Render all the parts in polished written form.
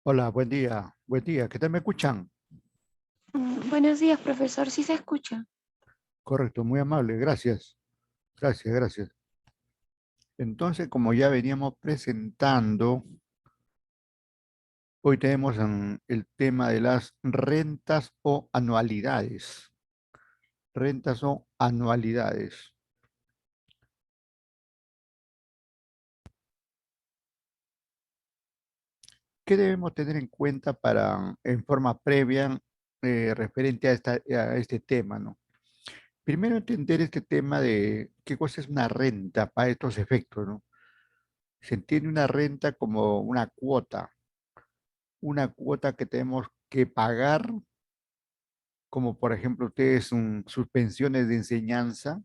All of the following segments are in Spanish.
Hola, buen día, buen día. ¿Qué tal me escuchan? Buenos días, profesor. ¿Sí se escucha? Correcto, muy amable, gracias, gracias. Entonces, como ya veníamos presentando, hoy tenemos el tema de las rentas o anualidades. Rentas o anualidades. ¿Qué debemos tener en cuenta en forma previa, referente a este tema, ¿no? Primero entender este tema de qué cosa es una renta para estos efectos, ¿no? Se entiende una renta como una cuota que tenemos que pagar, como por ejemplo ustedes sus pensiones de enseñanza,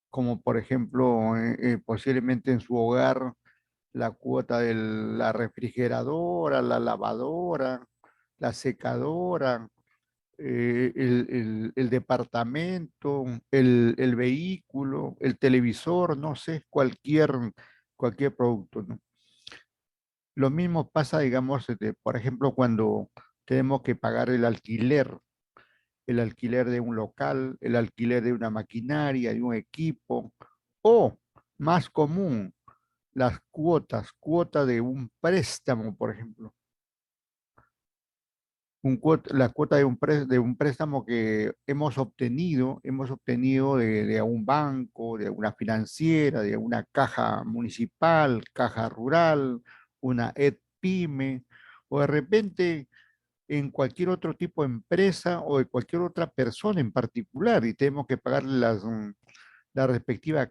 como por ejemplo posiblemente en su hogar la cuota de la refrigeradora, la lavadora, la secadora, el departamento, el vehículo, el televisor, no sé, cualquier producto, ¿no? Lo mismo pasa, digamos, por ejemplo, cuando tenemos que pagar el alquiler de un local, el alquiler de una maquinaria, de un equipo, o más común, las cuota de un préstamo, por ejemplo. La cuota de un préstamo que hemos obtenido de un banco, de una financiera, de una caja municipal, caja rural, una EDPYME, o de repente en cualquier otro tipo de empresa o de cualquier otra persona en particular y tenemos que pagar las respectivas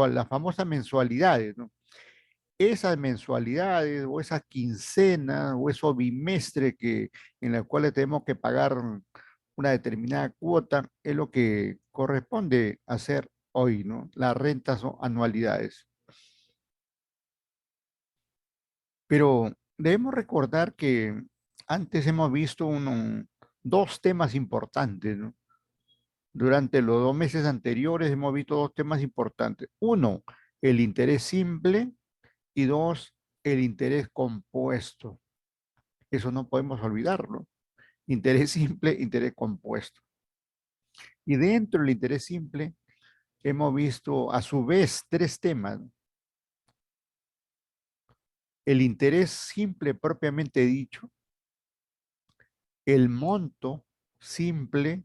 las famosas mensualidades, ¿no? Esas mensualidades o esas quincenas o esos bimestres en las cuales tenemos que pagar una determinada cuota es lo que corresponde hacer hoy, ¿no? Las rentas o anualidades. Pero debemos recordar que antes hemos visto dos temas importantes, ¿no? Durante los 2 meses anteriores hemos visto dos temas importantes. Uno, el interés simple y dos, el interés compuesto. Eso no podemos olvidarlo. Interés simple, interés compuesto. Y dentro del interés simple hemos visto a su vez tres temas, ¿no? El interés simple propiamente dicho, el monto simple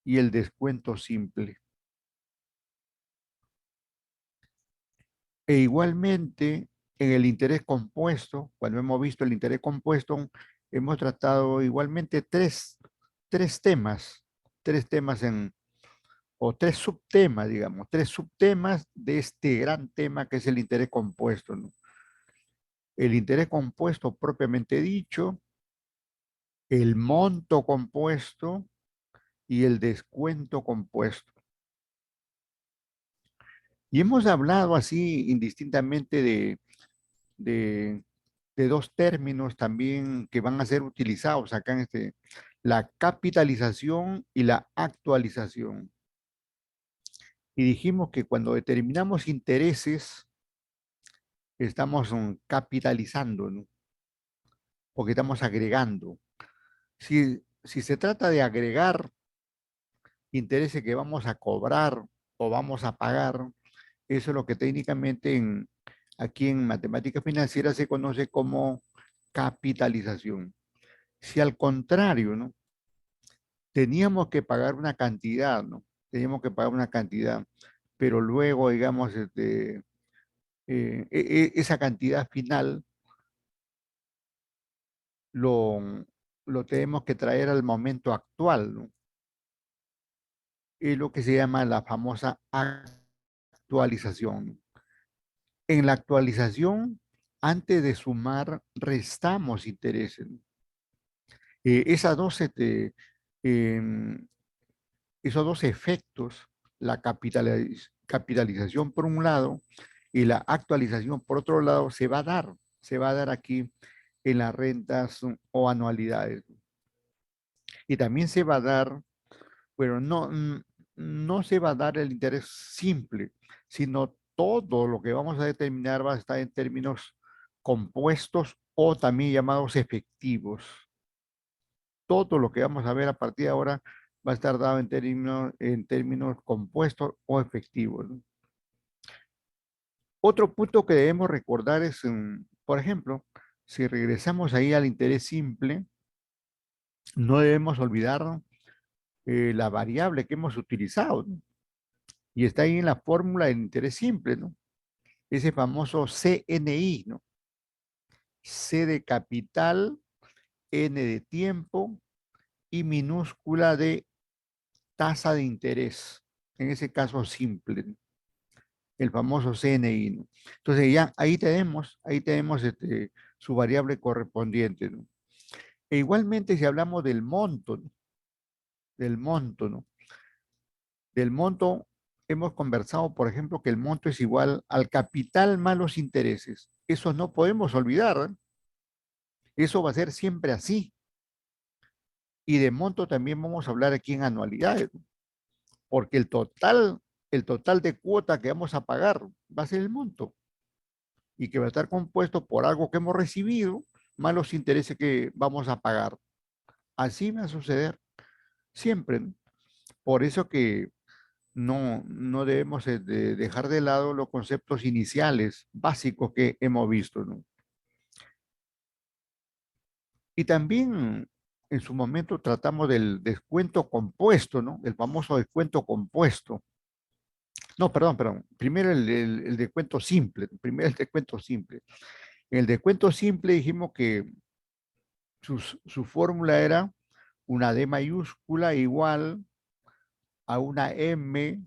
y el descuento simple. E igualmente, en el interés compuesto, cuando hemos visto el interés compuesto, hemos tratado igualmente tres temas o tres subtemas, digamos, tres subtemas de este gran tema que es el interés compuesto, ¿no? El interés compuesto propiamente dicho, el monto compuesto y el descuento compuesto. Y hemos hablado así indistintamente de, de dos términos también que van a ser utilizados acá la capitalización y la actualización. Y dijimos que cuando determinamos intereses, estamos capitalizando, ¿no? Porque estamos agregando. Si se trata de agregar intereses que vamos a cobrar o vamos a pagar, eso es lo que técnicamente aquí en matemática financiera se conoce como capitalización. Si al contrario, ¿no? Teníamos que pagar una cantidad, ¿no? Teníamos que pagar una cantidad, pero luego, digamos, esa cantidad final lo, lo tenemos que traer al momento actual, ¿no? Es lo que se llama la famosa actualización. En la actualización, antes de sumar, restamos intereses, ¿no? Esas dos, em, esos dos efectos, la capitalización por un lado y la actualización por otro lado, se va a dar aquí en las rentas o anualidades. Y también se va a dar, pero no se va a dar el interés simple, sino todo lo que vamos a determinar va a estar en términos compuestos o también llamados efectivos. Todo lo que vamos a ver a partir de ahora va a estar dado en términos compuestos o efectivos, ¿no? Otro punto que debemos recordar es, por ejemplo, si regresamos ahí al interés simple, no debemos olvidar la variable que hemos utilizado, ¿no? Y está ahí en la fórmula del interés simple, ¿no? Ese famoso CNI, ¿no? C de capital, N de tiempo y minúscula de tasa de interés. En ese caso simple, ¿no? El famoso CNI, ¿no? Entonces ya ahí tenemos su variable correspondiente, ¿no? E igualmente si hablamos del monto, ¿no? Del monto, ¿no? Del monto, hemos conversado, por ejemplo, que el monto es igual al capital más los intereses. Eso no podemos olvidar, ¿eh? Eso va a ser siempre así. Y de monto también vamos a hablar aquí en anualidades, ¿no? Porque el total de cuota que vamos a pagar va a ser el monto y que va a estar compuesto por algo que hemos recibido más los intereses que vamos a pagar. Así va a suceder siempre, ¿no? Por eso que no debemos dejar de lado los conceptos iniciales, básicos que hemos visto, ¿no? Y también en su momento tratamos del descuento compuesto, ¿no? El famoso descuento compuesto. No, perdón. Primero el descuento simple. Primero el descuento simple. En el descuento simple dijimos que su fórmula era una D mayúscula igual a una M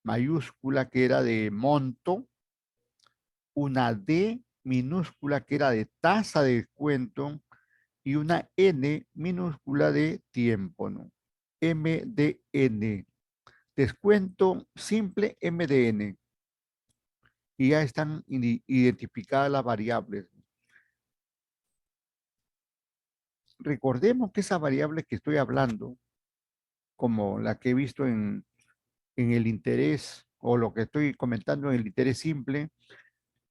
mayúscula que era de monto, una D minúscula que era de tasa de descuento y una N minúscula de tiempo, ¿no? MDN. Descuento simple MDN. Y ya están identificadas las variables. Recordemos que esa variable que estoy hablando, como la que he visto en el interés o lo que estoy comentando en el interés simple,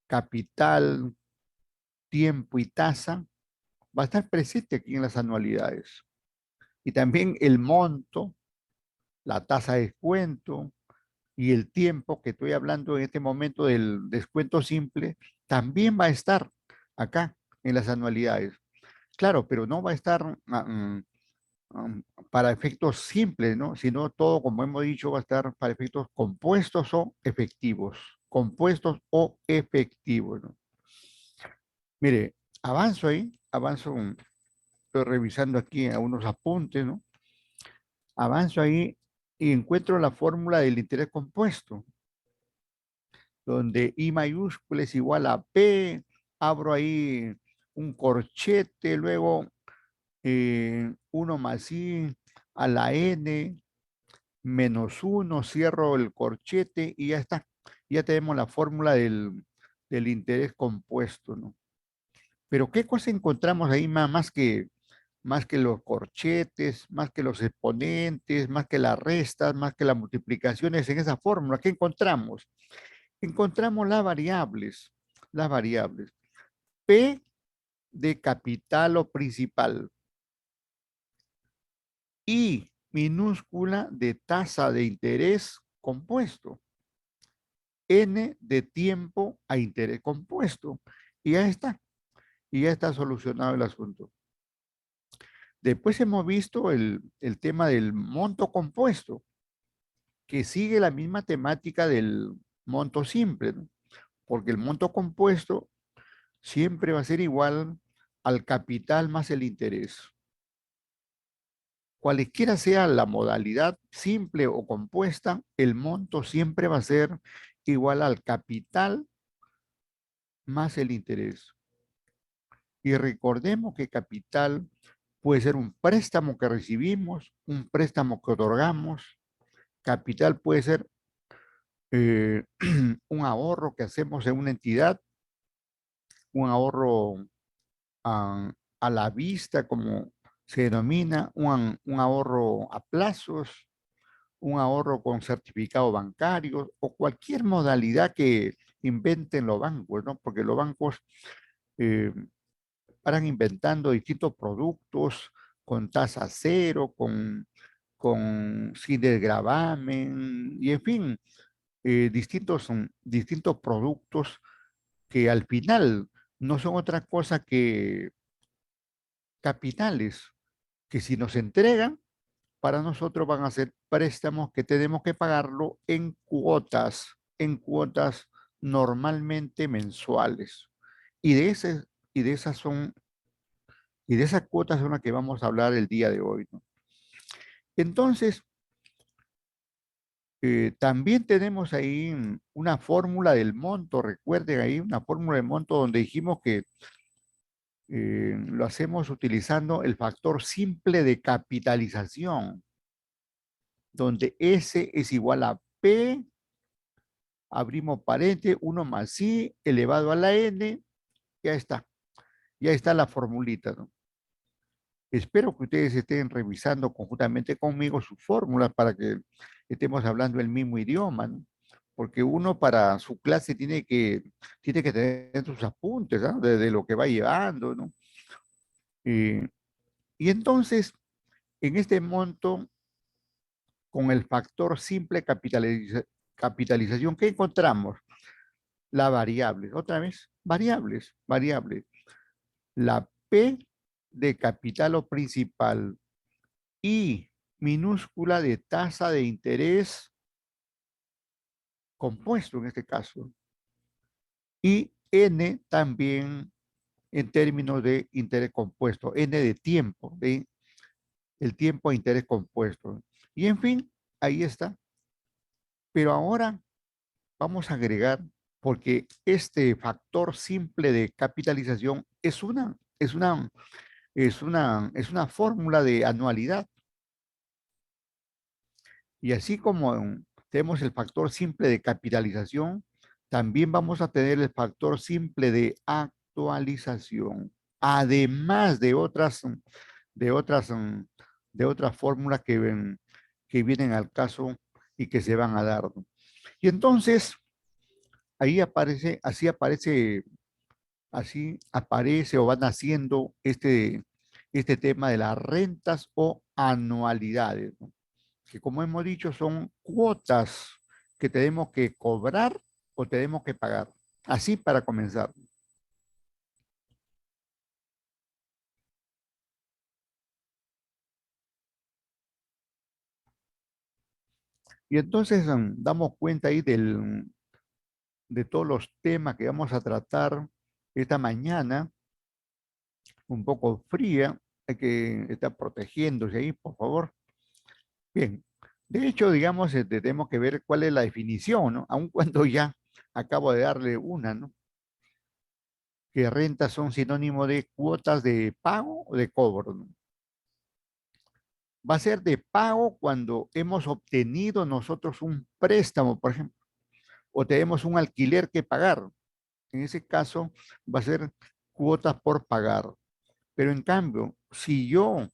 capital, tiempo y tasa, va a estar presente aquí en las anualidades. Y también el monto, la tasa de descuento y el tiempo que estoy hablando en este momento del descuento simple, también va a estar acá en las anualidades. Claro, pero no va a estar para efectos simples, ¿no? Sino todo, como hemos dicho, va a estar para efectos compuestos o efectivos. Compuestos o efectivos, ¿no? Mire, avanzo ahí, estoy revisando aquí a unos apuntes, ¿no? Avanzo ahí y encuentro la fórmula del interés compuesto, donde I mayúscula es igual a P, abro ahí un corchete, luego 1 más I a la N, menos 1, cierro el corchete y ya está. Ya tenemos la fórmula del interés compuesto, ¿no? Pero ¿qué cosa encontramos ahí más que los corchetes, más que los exponentes, más que las restas, más que las multiplicaciones en esa fórmula? ¿Qué encontramos? Encontramos las variables. P de capital o principal. I minúscula de tasa de interés compuesto. N de tiempo a interés compuesto. Y ya está solucionado el asunto. Después hemos visto el tema del monto compuesto, que sigue la misma temática del monto simple, ¿no? Porque el monto compuesto siempre va a ser igual al capital más el interés. Cualquiera sea la modalidad, simple o compuesta, el monto siempre va a ser igual al capital más el interés. Y recordemos que capital puede ser un préstamo que recibimos, un préstamo que otorgamos. Capital puede ser eh, un ahorro que hacemos en una entidad, un ahorro a la vista, como se denomina, un ahorro a plazos, un ahorro con certificado bancario o cualquier modalidad que inventen los bancos, ¿no? Porque los bancos eh, paran inventando distintos productos con tasa cero, sin desgravamen, y en fin, distintos productos que al final no son otra cosa que capitales, que si nos entregan, para nosotros van a ser préstamos que tenemos que pagarlo en cuotas normalmente mensuales. Y de ese, y de esas son, y de esas cuotas son las que vamos a hablar el día de hoy, ¿no? Entonces, también tenemos ahí una fórmula del monto, recuerden ahí una fórmula del monto donde dijimos que lo hacemos utilizando el factor simple de capitalización, donde S es igual a P, abrimos paréntesis, 1 más I elevado a la N, ya está, ya está la formulita, ¿no? Espero que ustedes estén revisando conjuntamente conmigo sus fórmulas para que estemos hablando el mismo idioma, ¿no? Porque uno para su clase tiene que tener sus apuntes, ¿no? De lo que va llevando, ¿no? Eh, y entonces, en este monto, con el factor simple capitalización, ¿qué encontramos? La variable, otra vez, variables. La P de capital o principal y minúscula de tasa de interés compuesto en este caso. Y N también en términos de interés compuesto, N de tiempo, de el tiempo a interés compuesto. Y en fin, ahí está. Pero ahora vamos a agregar, porque este factor simple de capitalización es una fórmula de anualidad. Y así como tenemos el factor simple de capitalización, también vamos a tener el factor simple de actualización, además de otras, de otras fórmulas que vienen al caso y que se van a dar, ¿no? Y entonces, ahí aparece, así aparece o van haciendo este tema de las rentas o anualidades, ¿no? Que como hemos dicho son cuotas que tenemos que cobrar o tenemos que pagar. Así para comenzar. Y entonces damos cuenta ahí de todos los temas que vamos a tratar esta mañana, un poco fría, hay que estar protegiéndose ahí, por favor. Bien, de hecho, digamos, tenemos que ver cuál es la definición, ¿no? Aun cuando ya acabo de darle una, ¿no? Que rentas son sinónimo de cuotas de pago o de cobro, ¿no? Va a ser de pago cuando hemos obtenido nosotros un préstamo, por ejemplo, o tenemos un alquiler que pagar. En ese caso, va a ser cuotas por pagar. Pero en cambio, si yo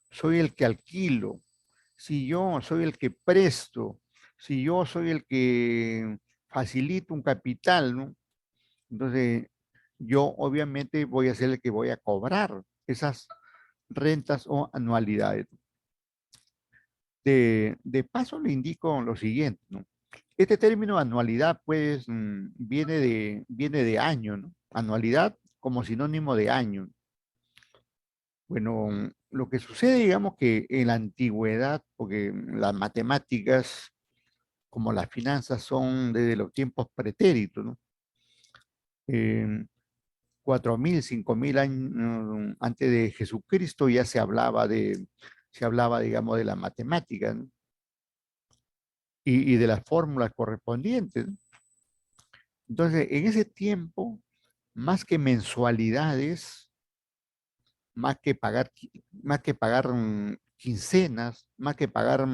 soy el que alquilo, si yo soy el que presto, si yo soy el que facilito un capital, ¿no? Entonces, yo obviamente voy a ser el que voy a cobrar esas rentas o anualidades. De paso le indico lo siguiente, ¿no? Este término anualidad, pues, viene de año, ¿no? Anualidad como sinónimo de año. Bueno, lo que sucede, digamos que en la antigüedad, porque las matemáticas, como las finanzas, son desde los tiempos pretéritos, ¿no? Eh, 4000, 5000 años antes de Jesucristo ya se hablaba, digamos, de la matemática, ¿no? Y de las fórmulas correspondientes, ¿no? Entonces, en ese tiempo, más que mensualidades, más que pagar quincenas, más que pagar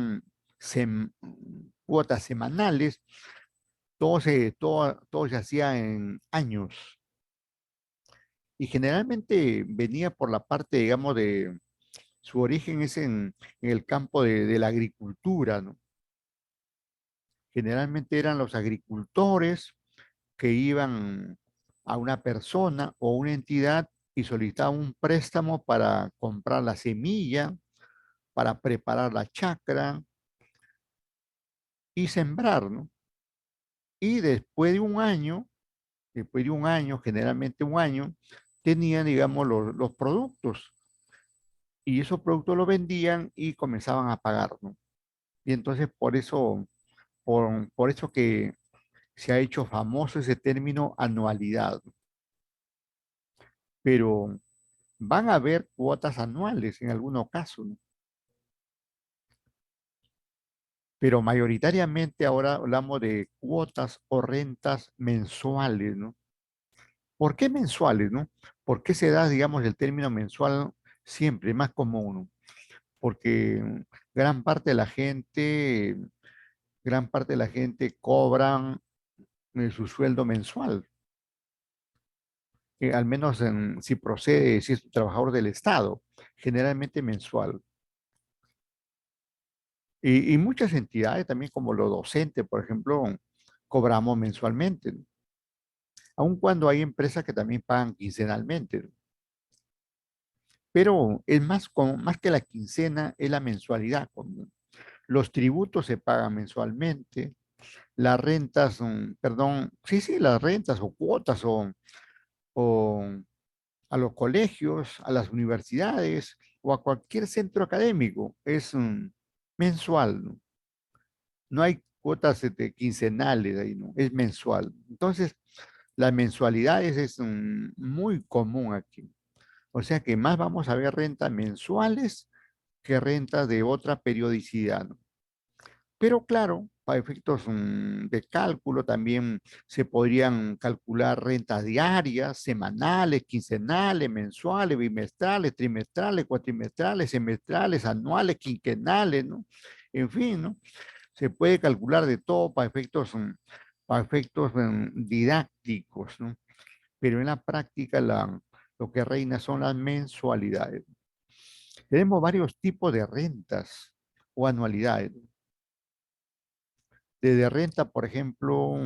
cuotas semanales, todo se hacía en años. Y generalmente venía por la parte, digamos, de su origen es en el campo de la agricultura, ¿no? Generalmente eran los agricultores que iban a una persona o una entidad y solicitaba un préstamo para comprar la semilla, para preparar la chacra y sembrar, ¿no? Y después de un año, generalmente un año, tenían, digamos, los productos y esos productos los vendían y comenzaban a pagar, ¿no? Y entonces por eso que se ha hecho famoso ese término anualidad, ¿no? Pero van a haber cuotas anuales en algunos casos, ¿no? Pero mayoritariamente ahora hablamos de cuotas o rentas mensuales, ¿no? ¿Por qué mensuales, no? ¿Por qué se da, digamos, el término mensual siempre más común, ¿no? Porque gran parte de la gente, gran parte de la gente cobran su sueldo mensual, al menos si procede, si es trabajador del Estado, generalmente mensual. Y muchas entidades también, como los docentes, por ejemplo, cobramos mensualmente, ¿no? Aun cuando hay empresas que también pagan quincenalmente, ¿no? Pero es más, más que la quincena, es la mensualidad. Los tributos se pagan mensualmente, las rentas, perdón, sí, sí, las rentas o cuotas o a los colegios, a las universidades o a cualquier centro académico es mensual, ¿no? No hay cuotas quincenales ahí, ¿no? Es mensual. Entonces, las mensualidades es muy común aquí. O sea que más vamos a ver rentas mensuales que rentas de otra periodicidad, ¿no? Pero claro, para efectos de cálculo también se podrían calcular rentas diarias, semanales, quincenales, mensuales, bimestrales, trimestrales, cuatrimestrales, semestrales, anuales, quinquenales, ¿no? En fin, ¿no? Se puede calcular de todo para efectos didácticos, ¿no? Pero en la práctica lo que reina son las mensualidades. Tenemos varios tipos de rentas o anualidades. Desde renta, por ejemplo,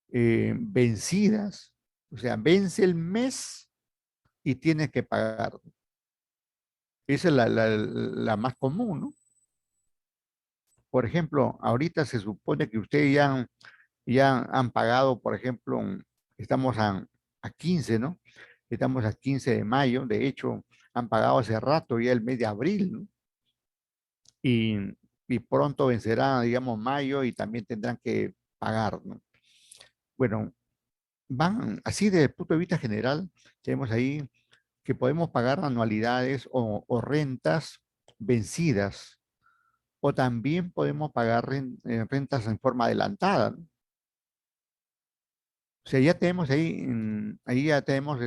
vencidas, o sea, vence el mes y tienes que pagar. Esa es la más común, ¿no? Por ejemplo, ahorita se supone que ustedes ya han pagado, por ejemplo, estamos a 15, ¿no? Estamos a 15 de mayo, de hecho, han pagado hace rato ya el mes de abril, ¿no? Y, y pronto vencerá, digamos, mayo y también tendrán que pagar, ¿no? Bueno, van así desde el punto de vista general, tenemos ahí que podemos pagar anualidades o rentas vencidas, o también podemos pagar rentas en forma adelantada, ¿no? O sea, ya tenemos ahí, ahí ya tenemos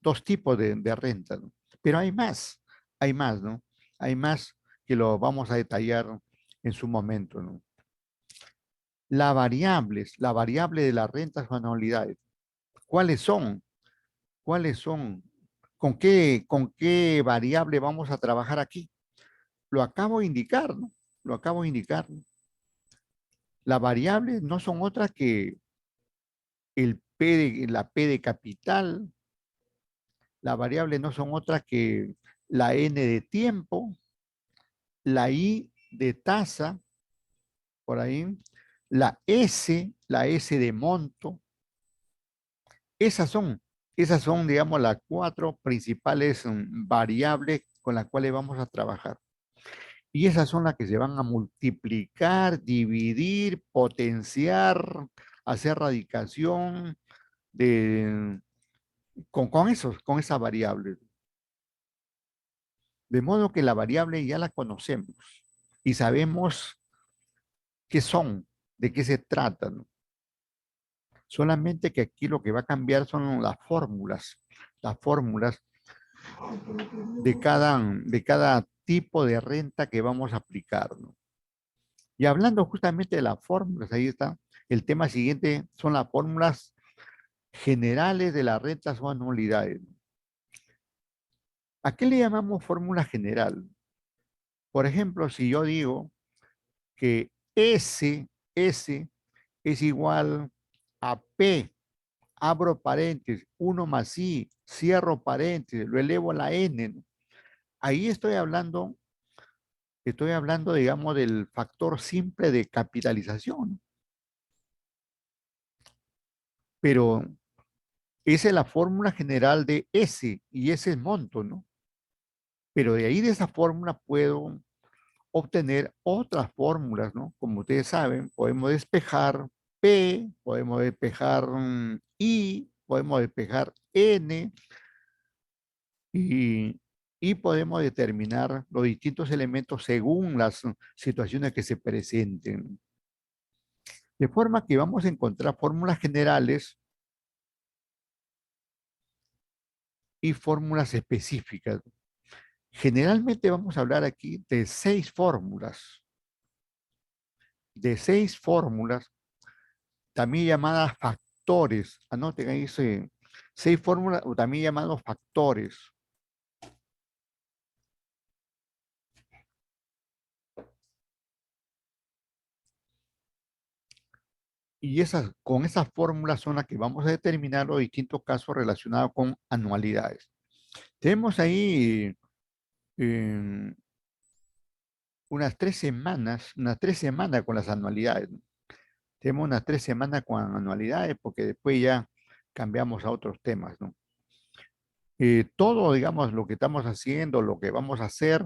dos tipos de renta, ¿no? Pero hay más, ¿no? Hay más que lo vamos a detallar en su momento, ¿no? La variable de las rentas o anualidades. ¿Cuáles son? ¿Cuáles son? Con qué variable vamos a trabajar aquí? Lo acabo de indicar, ¿no? Lo acabo de indicar, ¿no? Las variables no son otras que la P de capital, las variables no son otras que la N de tiempo, la I de tasa, por ahí, la S de monto. Esas son, esas son, digamos, las cuatro principales variables con las cuales vamos a trabajar. Y esas son las que se van a multiplicar, dividir, potenciar, hacer radicación de, con esas variables. De modo que la variable ya la conocemos y sabemos qué son, de qué se trata, ¿no? Solamente que aquí lo que va a cambiar son las fórmulas de cada tipo de renta que vamos a aplicar, ¿no? Y hablando justamente de las fórmulas, ahí está. El tema siguiente son las fórmulas generales de las rentas o anualidades. ¿A qué le llamamos fórmula general? Por ejemplo, si yo digo que S es igual a P abro paréntesis, 1 más I, cierro paréntesis, lo elevo a la N, ¿no? Ahí estoy hablando, digamos, del factor simple de capitalización, ¿no? Pero esa es la fórmula general de S y ese es monto, ¿no? Pero de ahí de esa fórmula puedo obtener otras fórmulas, ¿no? Como ustedes saben, podemos despejar P, podemos despejar I, podemos despejar N y, y podemos determinar los distintos elementos según las situaciones que se presenten. De forma que vamos a encontrar fórmulas generales y fórmulas específicas. Generalmente vamos a hablar aquí de seis fórmulas, también llamadas factores. Anoten ahí seis fórmulas, o también llamados factores. Y con esas fórmulas son las que vamos a determinar los distintos casos relacionados con anualidades. Tenemos ahí eh, unas 3 semanas con las anualidades, ¿no? Tenemos unas 3 semanas con anualidades porque después ya cambiamos a otros temas, ¿no? Todo, digamos, lo que estamos haciendo, lo que vamos a hacer,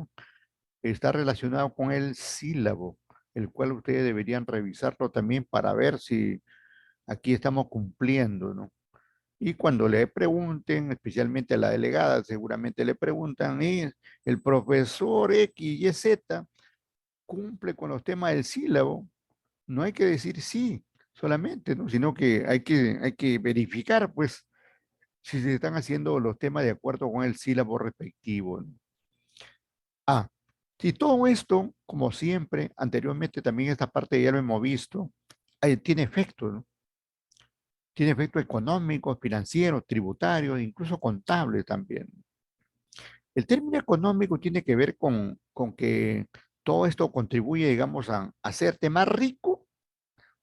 está relacionado con el sílabo, el cual ustedes deberían revisarlo también para ver si aquí estamos cumpliendo, ¿no? Y cuando le pregunten, especialmente a la delegada, seguramente le preguntan, ¿y el profesor X y Z cumple con los temas del sílabo? No hay que decir sí solamente, ¿no? Sino que hay que verificar, pues, si se están haciendo los temas de acuerdo con el sílabo respectivo, ¿no? Ah, si todo esto, como siempre, anteriormente también esta parte ya lo hemos visto, tiene efectos, ¿no? Tiene efectos económicos, financieros, tributarios, incluso contables también. El término económico tiene que ver con que todo esto contribuye, digamos, a hacerte más rico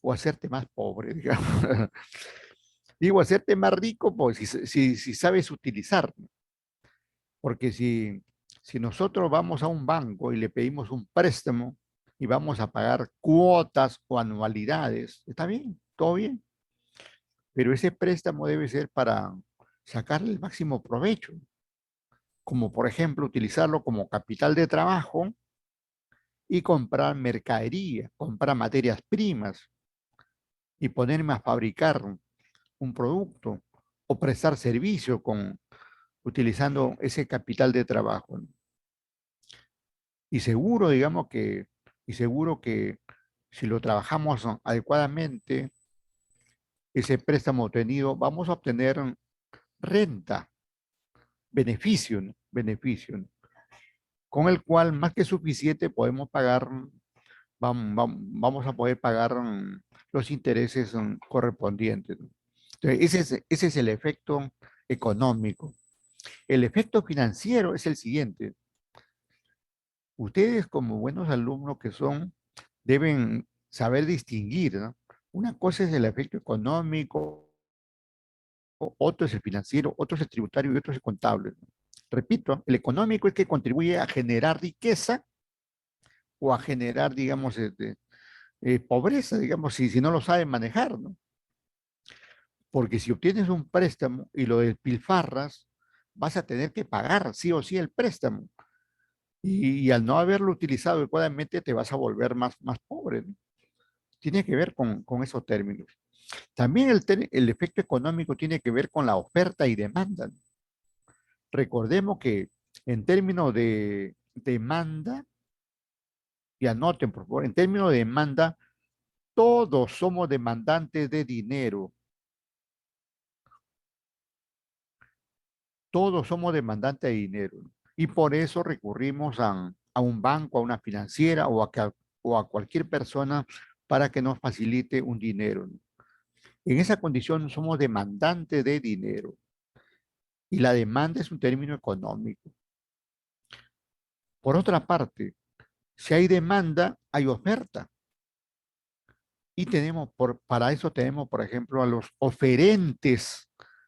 o hacerte más pobre, digamos. Digo, hacerte más rico, pues si sabes utilizar, ¿no? Porque si nosotros vamos a un banco y le pedimos un préstamo y vamos a pagar cuotas o anualidades, está bien, todo bien, pero ese préstamo debe ser para sacarle el máximo provecho, como por ejemplo utilizarlo como capital de trabajo y comprar mercadería, comprar materias primas y ponerme a fabricar un producto o prestar servicio utilizando ese capital de trabajo, ¿no? Y seguro, digamos y seguro que si lo trabajamos adecuadamente, ese préstamo obtenido, vamos a obtener renta, beneficio, ¿no? Beneficio, ¿no? Con el cual más que suficiente podemos pagar, vamos a poder pagar los intereses correspondientes, ¿no? Entonces, ese es el efecto económico. El efecto financiero es el siguiente. Ustedes como buenos alumnos que son, deben saber distinguir, ¿no? Una cosa es el efecto económico, otro es el financiero, otro es el tributario y otro es el contable, ¿no? Repito, el económico es que contribuye a generar riqueza o a generar, digamos, pobreza, digamos, si no lo saben manejar, ¿no? Porque si obtienes un préstamo y lo despilfarras, vas a tener que pagar sí o sí el préstamo. Y al no haberlo utilizado adecuadamente, te vas a volver más pobre, ¿no? Tiene que ver con esos términos. También el efecto económico tiene que ver con la oferta y demanda, ¿no? Recordemos que en términos de demanda, y anoten por favor, en términos de demanda, todos somos demandantes de dinero. Todos somos demandantes de dinero, ¿no? Y por eso recurrimos a un banco, a una financiera o a cualquier persona para que nos facilite un dinero, ¿no? En esa condición somos demandantes de dinero. Y la demanda es un término económico. Por otra parte, si hay demanda, hay oferta. Y tenemos, para eso tenemos, por ejemplo, a los oferentes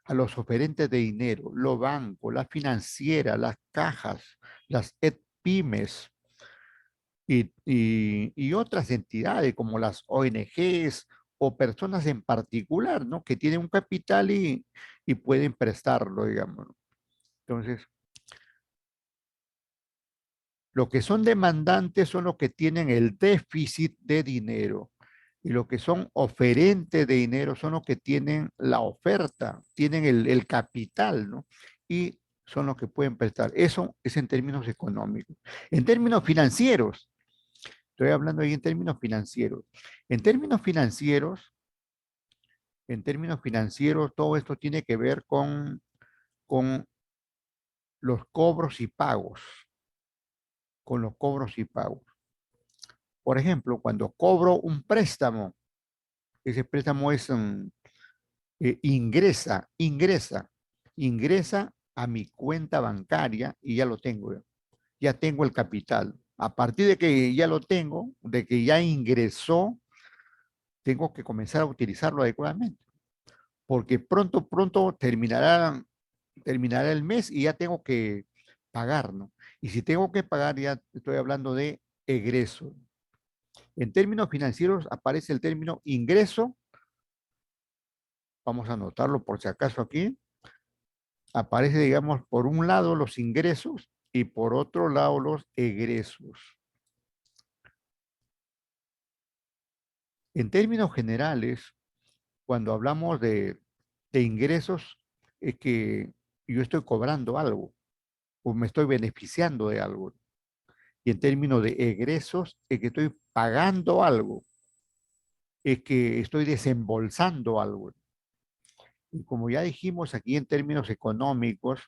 de dinero, los bancos, las financieras, las cajas, las pymes y otras entidades como las ONGs o personas en particular, ¿no? Que tienen un capital y pueden prestarlo, digamos, ¿no? Entonces, los que son demandantes son los que tienen el déficit de dinero y los que son oferentes de dinero son los que tienen la oferta, tienen el capital, ¿no? Y son los que pueden prestar. Eso es en términos económicos. En términos financieros, estoy hablando ahí en términos financieros. En términos financieros, en términos financieros, todo esto tiene que ver con los cobros y pagos, con los cobros y pagos. Por ejemplo, cuando cobro un préstamo, ese préstamo es ingresa a mi cuenta bancaria y ya lo tengo, ya tengo el capital. A partir de que ya lo tengo, de que ya ingresó, tengo que comenzar a utilizarlo adecuadamente, porque pronto terminará el mes y ya tengo que pagar, ¿no? Y si tengo que pagar, ya estoy hablando de egreso. En términos financieros aparece el término ingreso. Vamos a anotarlo por si acaso aquí. Aparece, digamos, por un lado los ingresos y por otro lado los egresos. En términos generales, cuando hablamos de ingresos, es que yo estoy cobrando algo o me estoy beneficiando de algo. Y en términos de egresos, es que estoy pagando algo, es que estoy desembolsando algo. Y como ya dijimos aquí en términos económicos,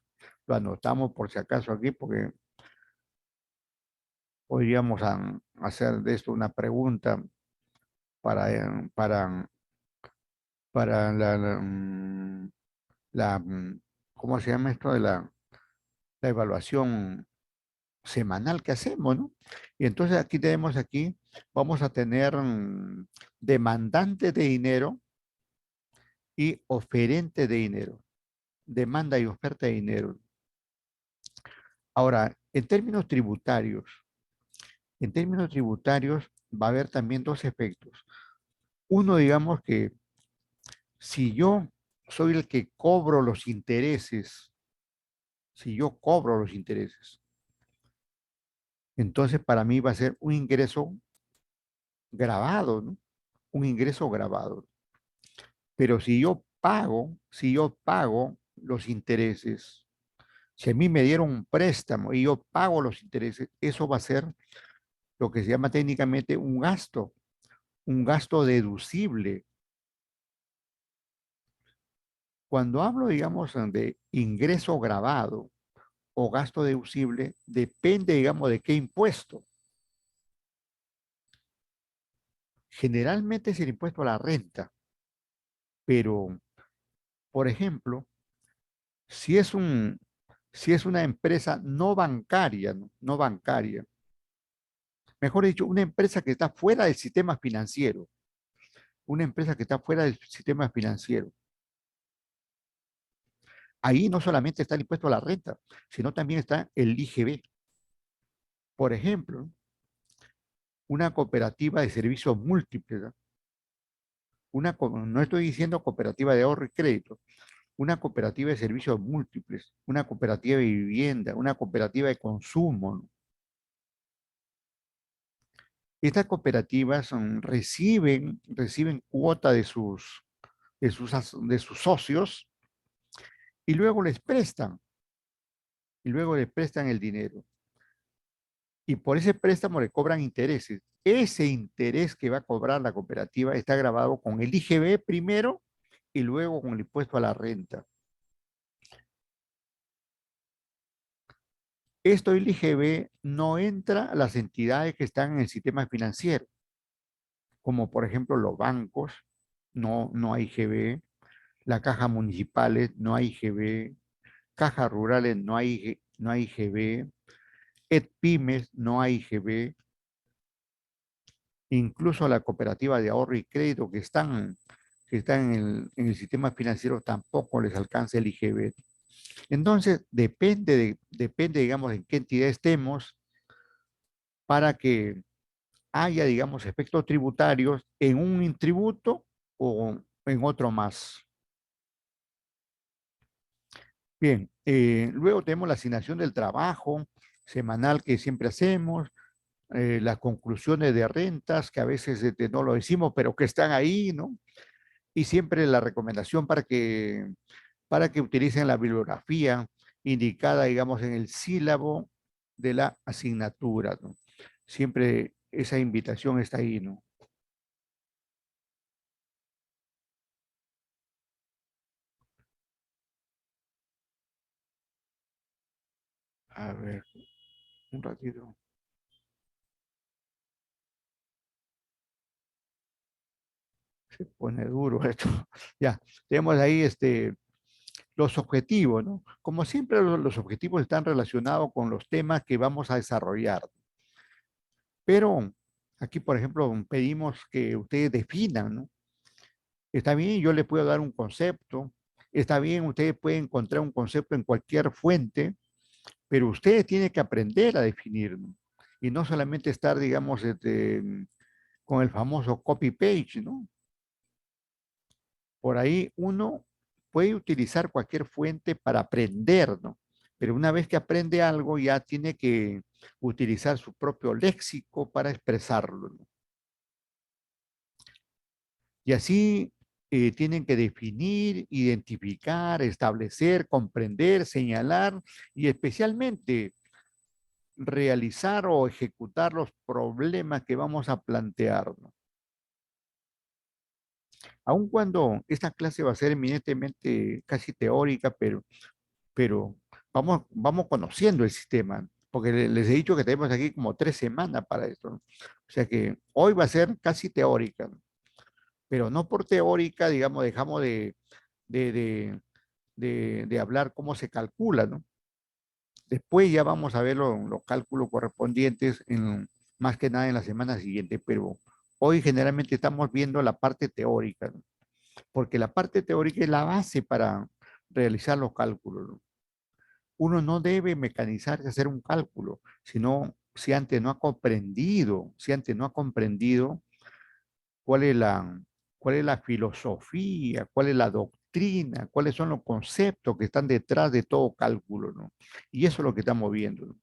lo anotamos por si acaso aquí, porque podríamos hacer de esto una pregunta para, para ¿cómo se llama esto? De la evaluación semanal que hacemos, ¿no? Y entonces aquí tenemos aquí, vamos a tener demandante de dinero y oferente de dinero, demanda y oferta de dinero. Ahora, en términos tributarios va a haber también dos efectos. Uno, digamos que si yo soy el que cobro los intereses, si yo cobro los intereses, entonces para mí va a ser un ingreso grabado, ¿no? Un ingreso grabado. Pero si yo pago los intereses, si a mí me dieron un préstamo y yo pago los intereses, eso va a ser lo que se llama técnicamente un gasto deducible. Cuando hablo, digamos, de ingreso grabado o gasto deducible, depende, digamos, de qué impuesto. Generalmente es el impuesto a la renta, pero, por ejemplo, si es si es una empresa no bancaria, ¿no? No bancaria, mejor dicho, una empresa que está fuera del sistema financiero, una empresa que está fuera del sistema financiero. Ahí no solamente está el impuesto a la renta, sino también está el IGB. Por ejemplo, una cooperativa de servicios múltiples, ¿no? No estoy diciendo cooperativa de ahorro y crédito, una cooperativa de servicios múltiples, una cooperativa de vivienda, una cooperativa de consumo, ¿no? Estas cooperativas reciben cuota de sus socios y luego les prestan, y luego les prestan el dinero. Y por ese préstamo le cobran intereses. Ese interés que va a cobrar la cooperativa está grabado con el IGB primero y luego con el impuesto a la renta. Esto el IGB no entra a las entidades que están en el sistema financiero, como por ejemplo los bancos, no hay IGB, la caja municipales, no hay IGB, cajas rurales, no hay IGB, EDPymes, no hay IGB, incluso la cooperativa de ahorro y crédito que están en el sistema financiero tampoco les alcanza el IGB. Entonces, depende, digamos, en qué entidad estemos para que haya, digamos, efectos tributarios en un tributo o en otro más. Bien, luego tenemos la asignación del trabajo semanal que siempre hacemos, las conclusiones de rentas, que a veces no lo decimos, pero que están ahí, ¿no? Y siempre la recomendación para que utilicen la bibliografía indicada, digamos, en el sílabo de la asignatura, ¿no? Siempre esa invitación está ahí, ¿no? A ver, un ratito. Se pone duro esto. Ya, tenemos ahí los objetivos, ¿no? Como siempre, los objetivos están relacionados con los temas que vamos a desarrollar. Pero aquí, por ejemplo, pedimos que ustedes definan, ¿no? Está bien, yo le puedo dar un concepto. Está bien, ustedes pueden encontrar un concepto en cualquier fuente, pero ustedes tienen que aprender a definir, ¿no? Y no solamente estar, digamos, con el famoso copy-page, ¿no? Por ahí uno puede utilizar cualquier fuente para aprender, ¿no? Pero una vez que aprende algo, ya tiene que utilizar su propio léxico para expresarlo, ¿no? Y así tienen que definir, identificar, establecer, comprender, señalar y especialmente realizar o ejecutar los problemas que vamos a plantear, ¿no? Aun cuando esta clase va a ser eminentemente casi teórica, pero vamos conociendo el sistema, porque les he dicho que tenemos aquí como 3 semanas para esto, ¿no? O sea que hoy va a ser casi teórica, ¿no? Pero no por teórica, digamos, dejamos de, de, de hablar cómo se calcula, ¿no? Después ya vamos a ver los cálculos correspondientes más que nada en la semana siguiente, pero hoy generalmente estamos viendo la parte teórica, ¿no? Porque la parte teórica es la base para realizar los cálculos, ¿no? Uno no debe mecanizar y hacer un cálculo, sino si antes no ha comprendido cuál es la filosofía, cuál es la doctrina, cuáles son los conceptos que están detrás de todo cálculo, ¿no? Y eso es lo que estamos viendo, ¿no?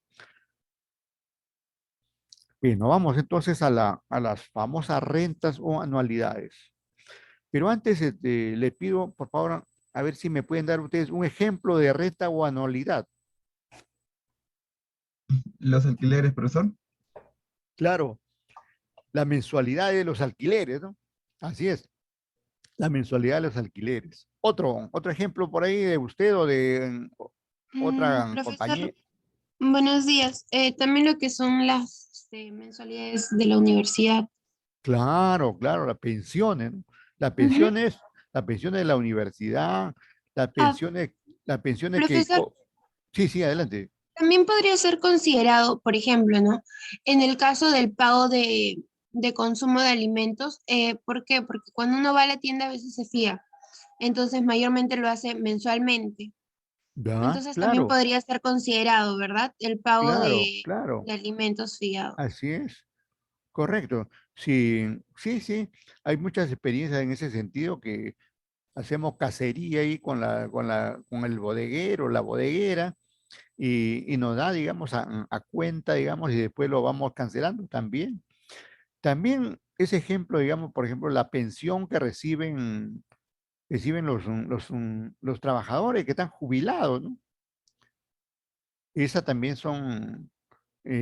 Bien, nos vamos entonces a las famosas rentas o anualidades. Pero antes le pido, por favor, a ver si me pueden dar ustedes un ejemplo de renta o anualidad. Los alquileres, profesor. Claro, la mensualidad de los alquileres, ¿no? Así es, la mensualidad de los alquileres. Otro ejemplo por ahí de usted o de otra Profesor, compañía. buenos días. También lo que son las mensualidades de la universidad. Claro, claro, las pensiones, ¿no? Las Ujú. pensiones, las pensiones de la universidad, las Ah, pensiones, las pensiones que... profesor, Sí, sí, adelante. también podría ser considerado, por ejemplo, ¿no? En el caso del pago de consumo de alimentos, ¿por qué? Porque cuando uno va a la tienda a veces se fía, entonces mayormente lo hace mensualmente. Ya, Entonces también claro, podría ser considerado, ¿verdad? El pago claro, claro. de alimentos fiados. Así es. Correcto. Sí, sí, sí. Hay muchas experiencias en ese sentido que hacemos cacería ahí con el bodeguero, la bodeguera, y nos da, digamos, a cuenta, digamos, y después lo vamos cancelando también. También ese ejemplo, digamos, por ejemplo, la pensión que reciben los trabajadores que están jubilados, ¿no? Esa también son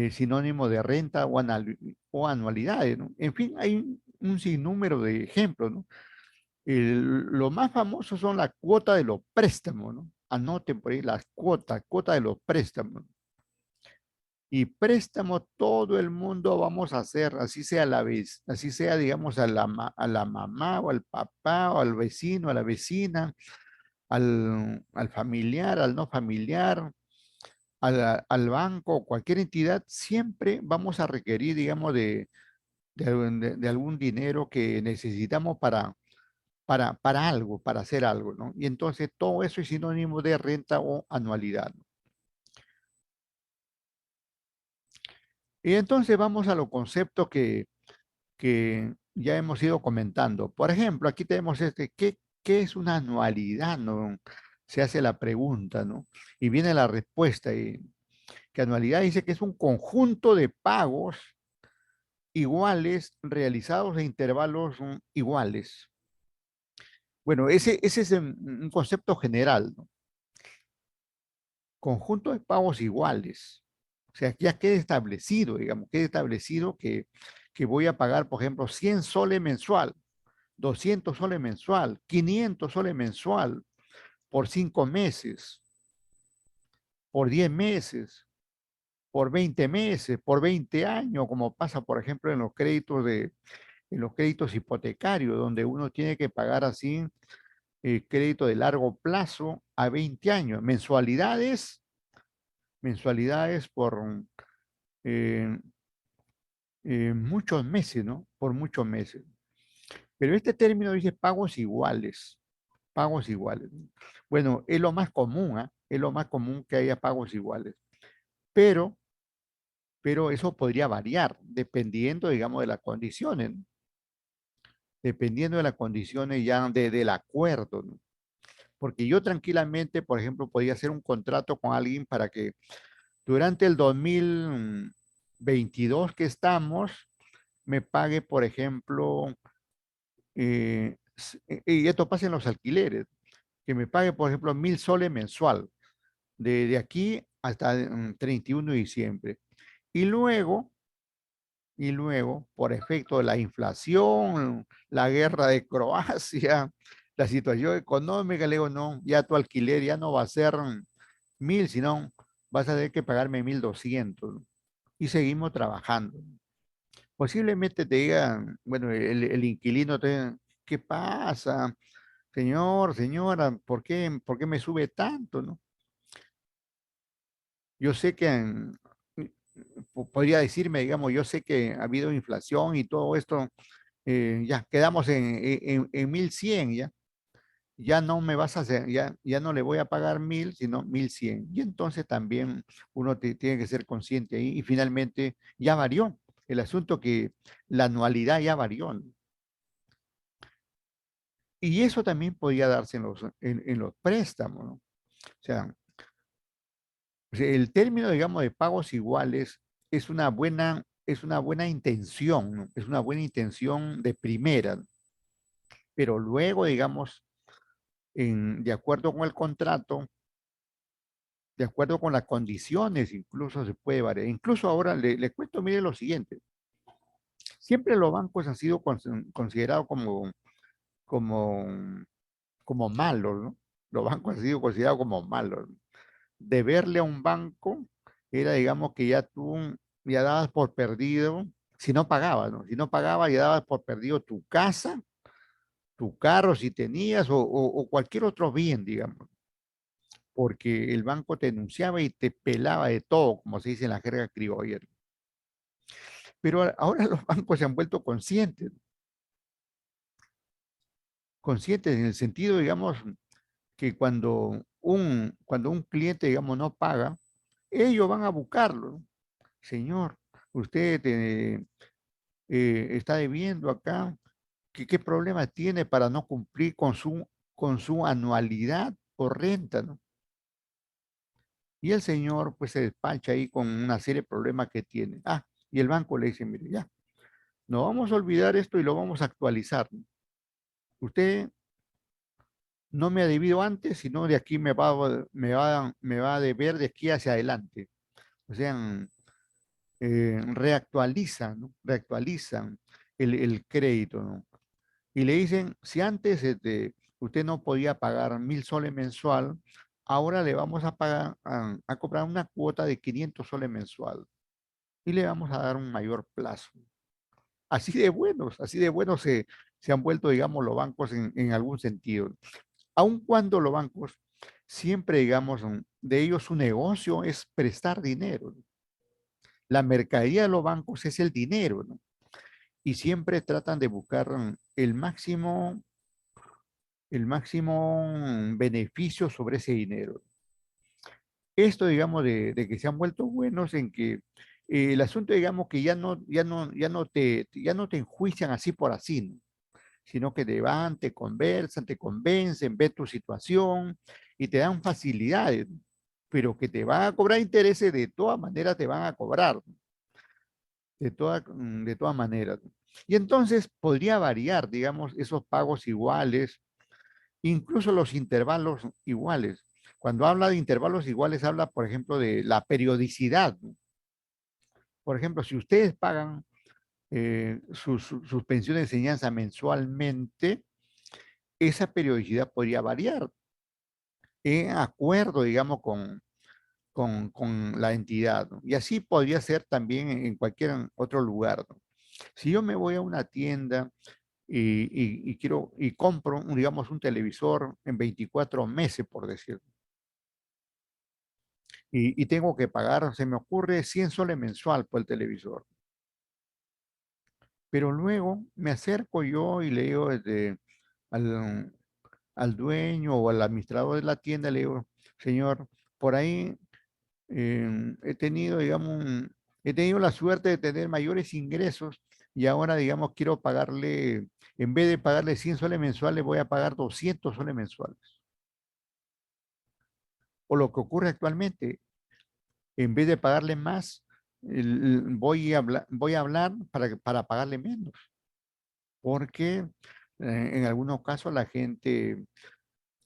sinónimo de renta o anualidades, ¿no? En fin, hay un sinnúmero de ejemplos, ¿no? Lo más famoso son las cuotas de los préstamos, ¿no? Anoten por ahí las cuotas de los préstamos. Y préstamo todo el mundo vamos a hacer, así sea a la vez, así sea, digamos, a la mamá o al papá o al vecino, a la vecina, al familiar, al no familiar, al banco, cualquier entidad, siempre vamos a requerir, digamos, de algún dinero que necesitamos para algo, para hacer algo, ¿no? Y entonces todo eso es sinónimo de renta o anualidad, ¿no? Y entonces vamos a los conceptos que ya hemos ido comentando. Por ejemplo, aquí tenemos ¿qué es una anualidad, no? Se hace la pregunta, ¿no? Y viene la respuesta, y que anualidad dice que es un conjunto de pagos iguales realizados en intervalos iguales. Bueno, ese es un concepto general, ¿no? Conjunto de pagos iguales. O sea, ya queda establecido, digamos, queda establecido que voy a pagar, por ejemplo, 100 soles mensual, 200 soles mensual, 500 soles mensual por 5 meses, por 10 meses, por 20 meses, por 20 años, como pasa, por ejemplo, en los créditos hipotecarios, donde uno tiene que pagar así crédito de largo plazo a 20 años, mensualidades por eh, muchos meses, ¿no? Por muchos meses. Pero este término dice pagos iguales. Bueno, es lo más común, ¿ah? Es lo más común que haya pagos iguales. Pero, pero eso podría variar dependiendo, digamos, de las condiciones, ¿no? Dependiendo de las condiciones ya del acuerdo, ¿no? Porque yo tranquilamente, por ejemplo, podía hacer un contrato con alguien para que durante el 2022 que estamos, me pague, por ejemplo, y esto pasa en los alquileres, que me pague, por ejemplo, 1.000 soles mensual, de aquí hasta 31 de diciembre. Y luego, por efecto de la inflación, la guerra de Croacia, la situación económica, le digo, no, ya tu alquiler ya no va a ser 1.000, sino vas a tener que pagarme 1.200, ¿no? Y seguimos trabajando. Posiblemente te digan, bueno, el inquilino te diga, ¿qué pasa? Señor, señora, por qué me sube tanto, no? Yo sé que podría decirme, digamos, yo sé que ha habido inflación y todo esto, ya quedamos en 1.100, ya. Ya no me vas a hacer, ya no le voy a pagar 1.000, sino 1.100. Y entonces también uno tiene que ser consciente ahí. Y finalmente ya varió. El asunto que la anualidad ya varió, ¿no? Y eso también podía darse en los préstamos, ¿no? O sea, el término, digamos, de pagos iguales es una buena intención, ¿no? Es una buena intención de primera, ¿no? Pero luego, digamos, de acuerdo con el contrato, de acuerdo con las condiciones, incluso se puede variar. Incluso ahora le cuento, mire lo siguiente. Siempre los bancos han sido considerados como, como malos, ¿no? Los bancos han sido considerados como malos, ¿no? Deberle a un banco era, digamos, que ya tú ya dabas por perdido, si no pagabas, ¿no? Si no pagabas, ya dabas por perdido tu casa, tu carro, si tenías, o cualquier otro bien, digamos, porque el banco te denunciaba y te pelaba de todo, como se dice en la jerga criolla. Pero ahora los bancos se han vuelto conscientes en el sentido, digamos, que cuando un cliente, digamos, no paga, ellos van a buscarlo, ¿no? Señor, usted está debiendo acá, ¿qué problema tiene para no cumplir con su anualidad o renta, ¿no? Y el señor pues se despacha ahí con una serie de problemas que tiene. Ah, y el banco le dice, mire, ya, no vamos a olvidar esto y lo vamos a actualizar, ¿no? Usted no me ha debido antes, sino de aquí me va a deber de aquí hacia adelante. O sea, reactualizan, ¿no? Reactualizan el crédito, ¿no? Y le dicen, si antes usted no podía pagar 1.000 soles mensual, ahora le vamos a pagar, a cobrar una cuota de 500 soles mensual y le vamos a dar un mayor plazo. Así de buenos se han vuelto, digamos, los bancos en algún sentido. Aun cuando los bancos siempre, digamos, de ellos su negocio es prestar dinero, ¿no? La mercadería de los bancos es el dinero, ¿no? y siempre tratan de buscar el máximo beneficio sobre ese dinero. Esto, digamos, de que se han vuelto buenos en que el asunto, digamos, que ya no te enjuician así por así, ¿no? Sino que te van, te conversan, te convencen, ven tu situación y te dan facilidades, ¿no? Pero que te van a cobrar intereses, de todas maneras te van a cobrar, ¿no? De todas maneras, ¿no? Y entonces podría variar, digamos, esos pagos iguales, incluso los intervalos iguales. Cuando habla de intervalos iguales, habla, por ejemplo, de la periodicidad, ¿no? Por ejemplo, si ustedes pagan sus pensiones de enseñanza mensualmente, esa periodicidad podría variar en acuerdo, digamos, con la entidad, ¿no? Y así podría ser también en cualquier otro lugar, ¿no? Si yo me voy a una tienda y quiero y compro, digamos, un televisor en 24 meses, por decir, y tengo que pagar, se me ocurre 100 soles mensual por el televisor. Pero luego me acerco yo y le digo al, al dueño o al administrador de la tienda, le digo, señor, por ahí he tenido, digamos, he tenido la suerte de tener mayores ingresos y ahora, digamos, quiero pagarle, en vez de pagarle 100 soles mensuales, voy a pagar 200 soles mensuales. O lo que ocurre actualmente, en vez de pagarle más, voy a hablar para pagarle menos, porque en algunos casos la gente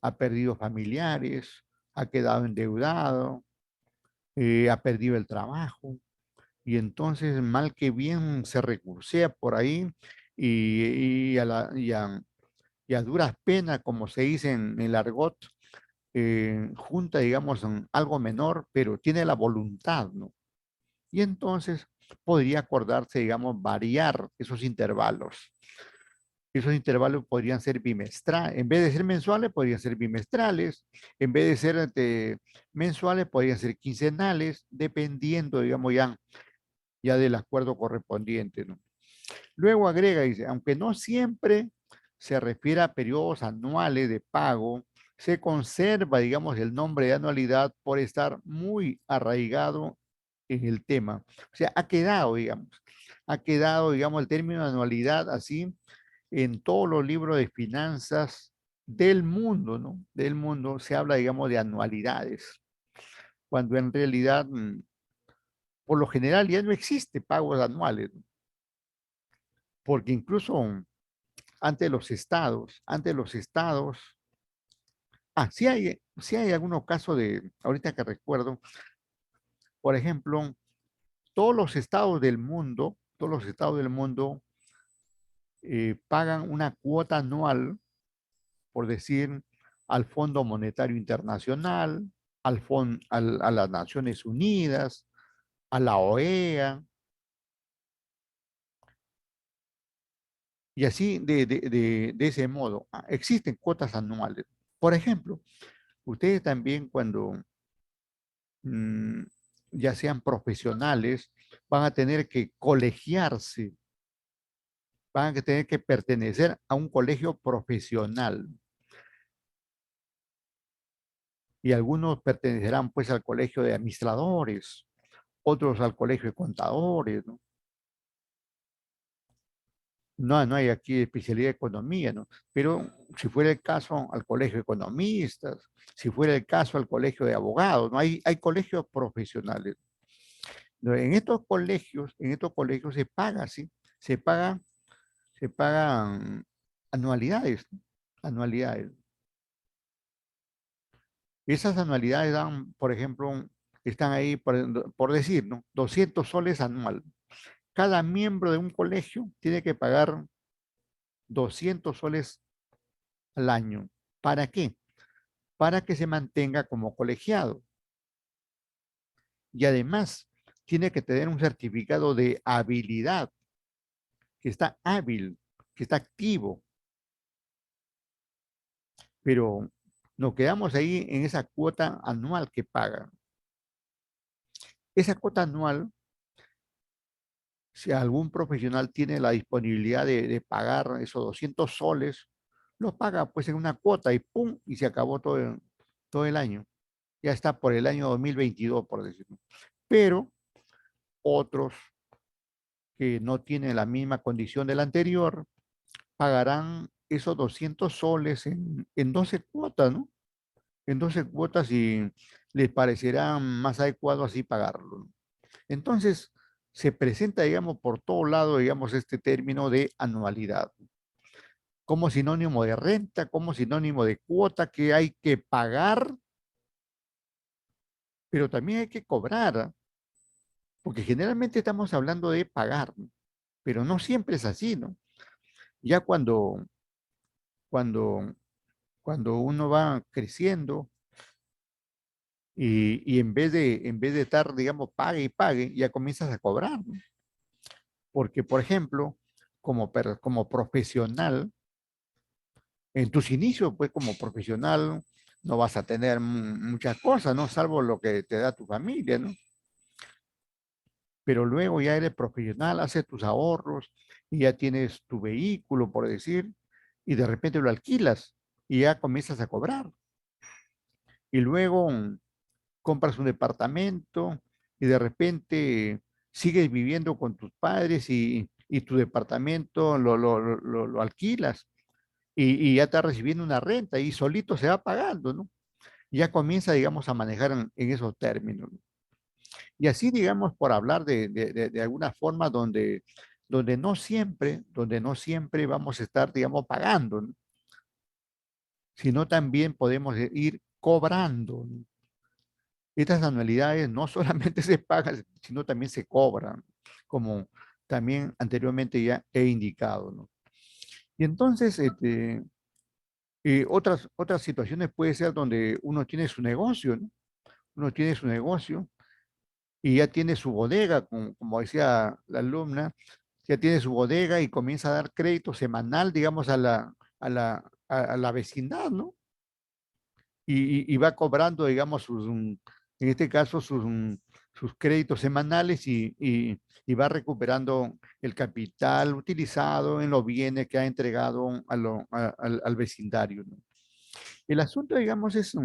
ha perdido familiares, ha quedado endeudado, ha perdido el trabajo. Y entonces, mal que bien, se recursea por ahí y a duras penas, como se dice en el argot, junta, digamos, algo menor, pero tiene la voluntad, ¿no? Y entonces podría acordarse, digamos, variar esos intervalos. Esos intervalos podrían ser bimestrales, en vez de ser mensuales, podrían ser bimestrales, en vez de ser mensuales, podrían ser quincenales, dependiendo, digamos, ya del acuerdo correspondiente, ¿no? Luego agrega, dice, aunque no siempre se refiere a periodos anuales de pago, se conserva, digamos, el nombre de anualidad por estar muy arraigado en el tema. O sea, ha quedado, digamos, el término de anualidad así en todos los libros de finanzas del mundo, ¿no? Del mundo se habla, digamos, de anualidades, cuando en realidad, por lo general, ya no existe pagos anuales, ¿no? Porque incluso ante los estados, sí hay algunos casos de, ahorita que recuerdo, por ejemplo, todos los estados del mundo pagan una cuota anual, por decir, al Fondo Monetario Internacional, a las Naciones Unidas, a la OEA, y así de ese modo. Existen cuotas anuales. Por ejemplo, ustedes también cuando mm, ya sean profesionales, van a tener que colegiarse, van a tener que pertenecer a un colegio profesional y algunos pertenecerán pues al colegio de administradores, otros al colegio de contadores, ¿no? No, no hay aquí especialidad de economía, ¿no? Pero si fuera el caso al colegio de economistas, si fuera el caso al colegio de abogados, ¿no? Hay colegios profesionales. ¿No? En estos colegios se paga, ¿sí? Se paga, se pagan anualidades, ¿no? Anualidades. Esas anualidades dan, por ejemplo, están ahí por decir, ¿no? 200 soles anual. Cada miembro de un colegio tiene que pagar 200 soles al año. ¿Para qué? Para que se mantenga como colegiado. Y además, tiene que tener un certificado de habilidad, que está hábil, que está activo. Pero nos quedamos ahí en esa cuota anual que pagan. Esa cuota anual si algún profesional tiene la disponibilidad de pagar esos 200 soles, lo paga pues en una cuota y ¡pum! Y se acabó todo el año. Ya está por el año 2022, por decirlo. Pero otros que no tienen la misma condición del anterior, pagarán esos 200 soles en 12 cuotas, ¿no? En 12 cuotas y les parecerá más adecuado así pagarlo, ¿no? Entonces, se presenta, digamos, por todo lado, digamos, este término de anualidad, como sinónimo de renta, como sinónimo de cuota que hay que pagar, pero también hay que cobrar, ¿ah? Porque generalmente estamos hablando de pagar, ¿no? Pero no siempre es así, ¿no? Ya cuando, cuando uno va creciendo y en vez de estar, digamos, pague y pague, ya comienzas a cobrar, ¿no? Porque, por ejemplo, como profesional, en tus inicios, pues como profesional, no vas a tener muchas cosas, ¿no? Salvo lo que te da tu familia, ¿no? Pero luego ya eres profesional, haces tus ahorros y ya tienes tu vehículo, por decir, y de repente lo alquilas y ya comienzas a cobrar. Y luego compras un departamento y de repente sigues viviendo con tus padres y tu departamento lo alquilas y ya estás recibiendo una renta y solito se va pagando, ¿no? Ya comienza, digamos, a manejar en esos términos, ¿no? Y así, digamos, por hablar de alguna forma donde no siempre vamos a estar, digamos, pagando, ¿no? Sino también podemos ir cobrando, ¿no? Estas anualidades no solamente se pagan, sino también se cobran, como también anteriormente ya he indicado, ¿no? Y entonces, otras situaciones puede ser donde uno tiene su negocio, ¿no? Uno tiene su negocio y ya tiene su bodega, como decía la alumna, ya tiene su bodega y comienza a dar crédito semanal, digamos, a la vecindad, ¿no? Y va cobrando, digamos, en este caso, sus créditos semanales y va recuperando el capital utilizado en los bienes que ha entregado al vecindario, ¿no? El asunto, digamos, es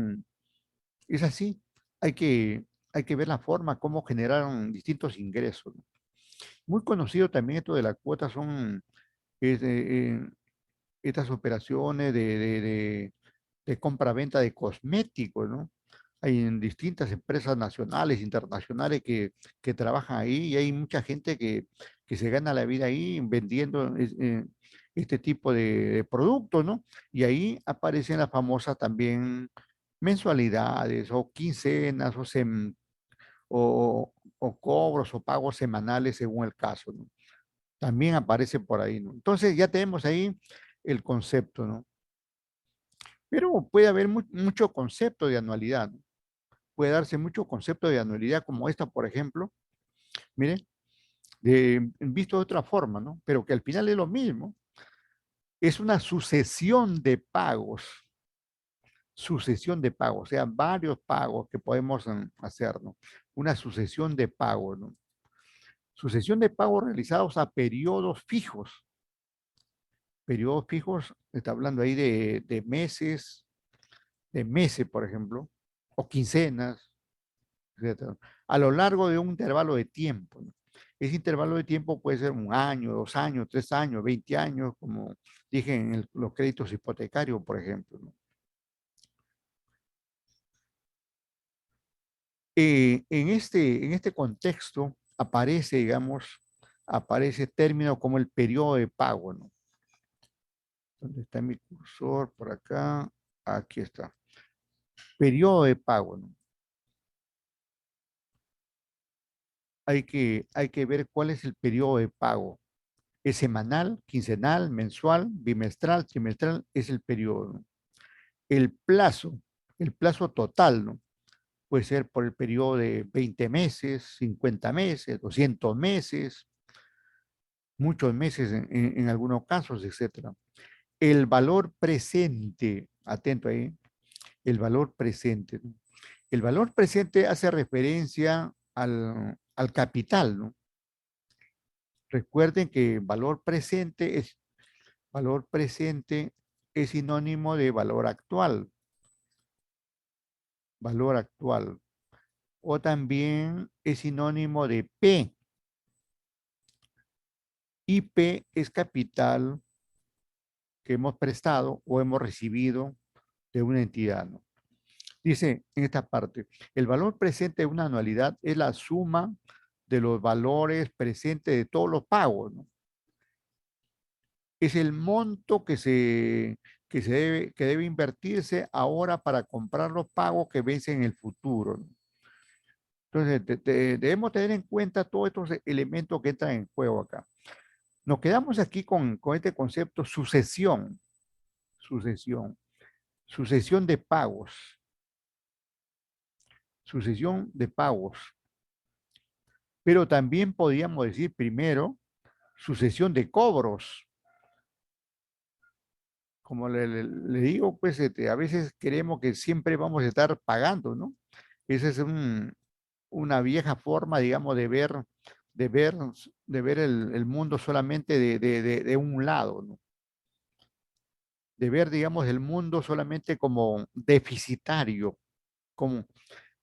así. Hay que, hay que ver la forma, cómo generar distintos ingresos, ¿no? Muy conocido también esto de la cuota son es, estas operaciones de compra-venta de cosméticos, ¿no? Hay en distintas empresas nacionales, internacionales que trabajan ahí y hay mucha gente que se gana la vida ahí vendiendo este tipo de productos, ¿no? Y ahí aparecen las famosas también mensualidades o quincenas o cobros o pagos semanales según el caso, ¿no? También aparece por ahí, ¿no? Entonces ya tenemos ahí el concepto, ¿no? Pero puede haber mucho concepto de anualidad, ¿no? Puede darse mucho concepto de anualidad como esta, por ejemplo, miren, visto de otra forma, ¿no? Pero que al final es lo mismo. Es una sucesión de pagos, o sea, varios pagos que podemos hacer, ¿no? Una sucesión de pagos, ¿no? Sucesión de pagos realizados a periodos fijos, está hablando ahí de meses, por ejemplo, o quincenas, etcétera, a lo largo de un intervalo de tiempo, ¿no? Ese intervalo de tiempo puede ser 1 año, 2 años, 3 años, 20 años, como dije en los créditos hipotecarios, por ejemplo, ¿no? En este contexto aparece, digamos, aparece término como el periodo de pago, ¿no? ¿Dónde está mi cursor? Por acá. Aquí está. Periodo de pago, ¿no? Hay que ver cuál es el periodo de pago. ¿Es semanal, quincenal, mensual, bimestral, trimestral? Es el periodo, ¿no? El plazo, el plazo total, ¿no? Puede ser por el periodo de 20 meses, 50 meses, 200 meses, muchos meses en algunos casos, etcétera. El valor presente, atento ahí, el valor presente, ¿no? El valor presente hace referencia al capital, ¿no? Recuerden que valor presente es sinónimo de valor actual, o también es sinónimo de P, y P es capital que hemos prestado o hemos recibido de una entidad, ¿no? Dice en esta parte, el valor presente de una anualidad es la suma de los valores presentes de todos los pagos, ¿no? Es el monto que debe invertirse ahora para comprar los pagos que vencen en el futuro, ¿no? Entonces, debemos tener en cuenta todos estos elementos que entran en juego acá. Nos quedamos aquí con este concepto sucesión, sucesión de pagos, sucesión de pagos. Pero también podríamos decir primero sucesión de cobros. Como le digo, pues a veces queremos que siempre vamos a estar pagando, ¿no? Esa es una vieja forma, digamos, de ver, de ver el mundo solamente de un lado, ¿no? De ver, digamos, el mundo solamente como deficitario, como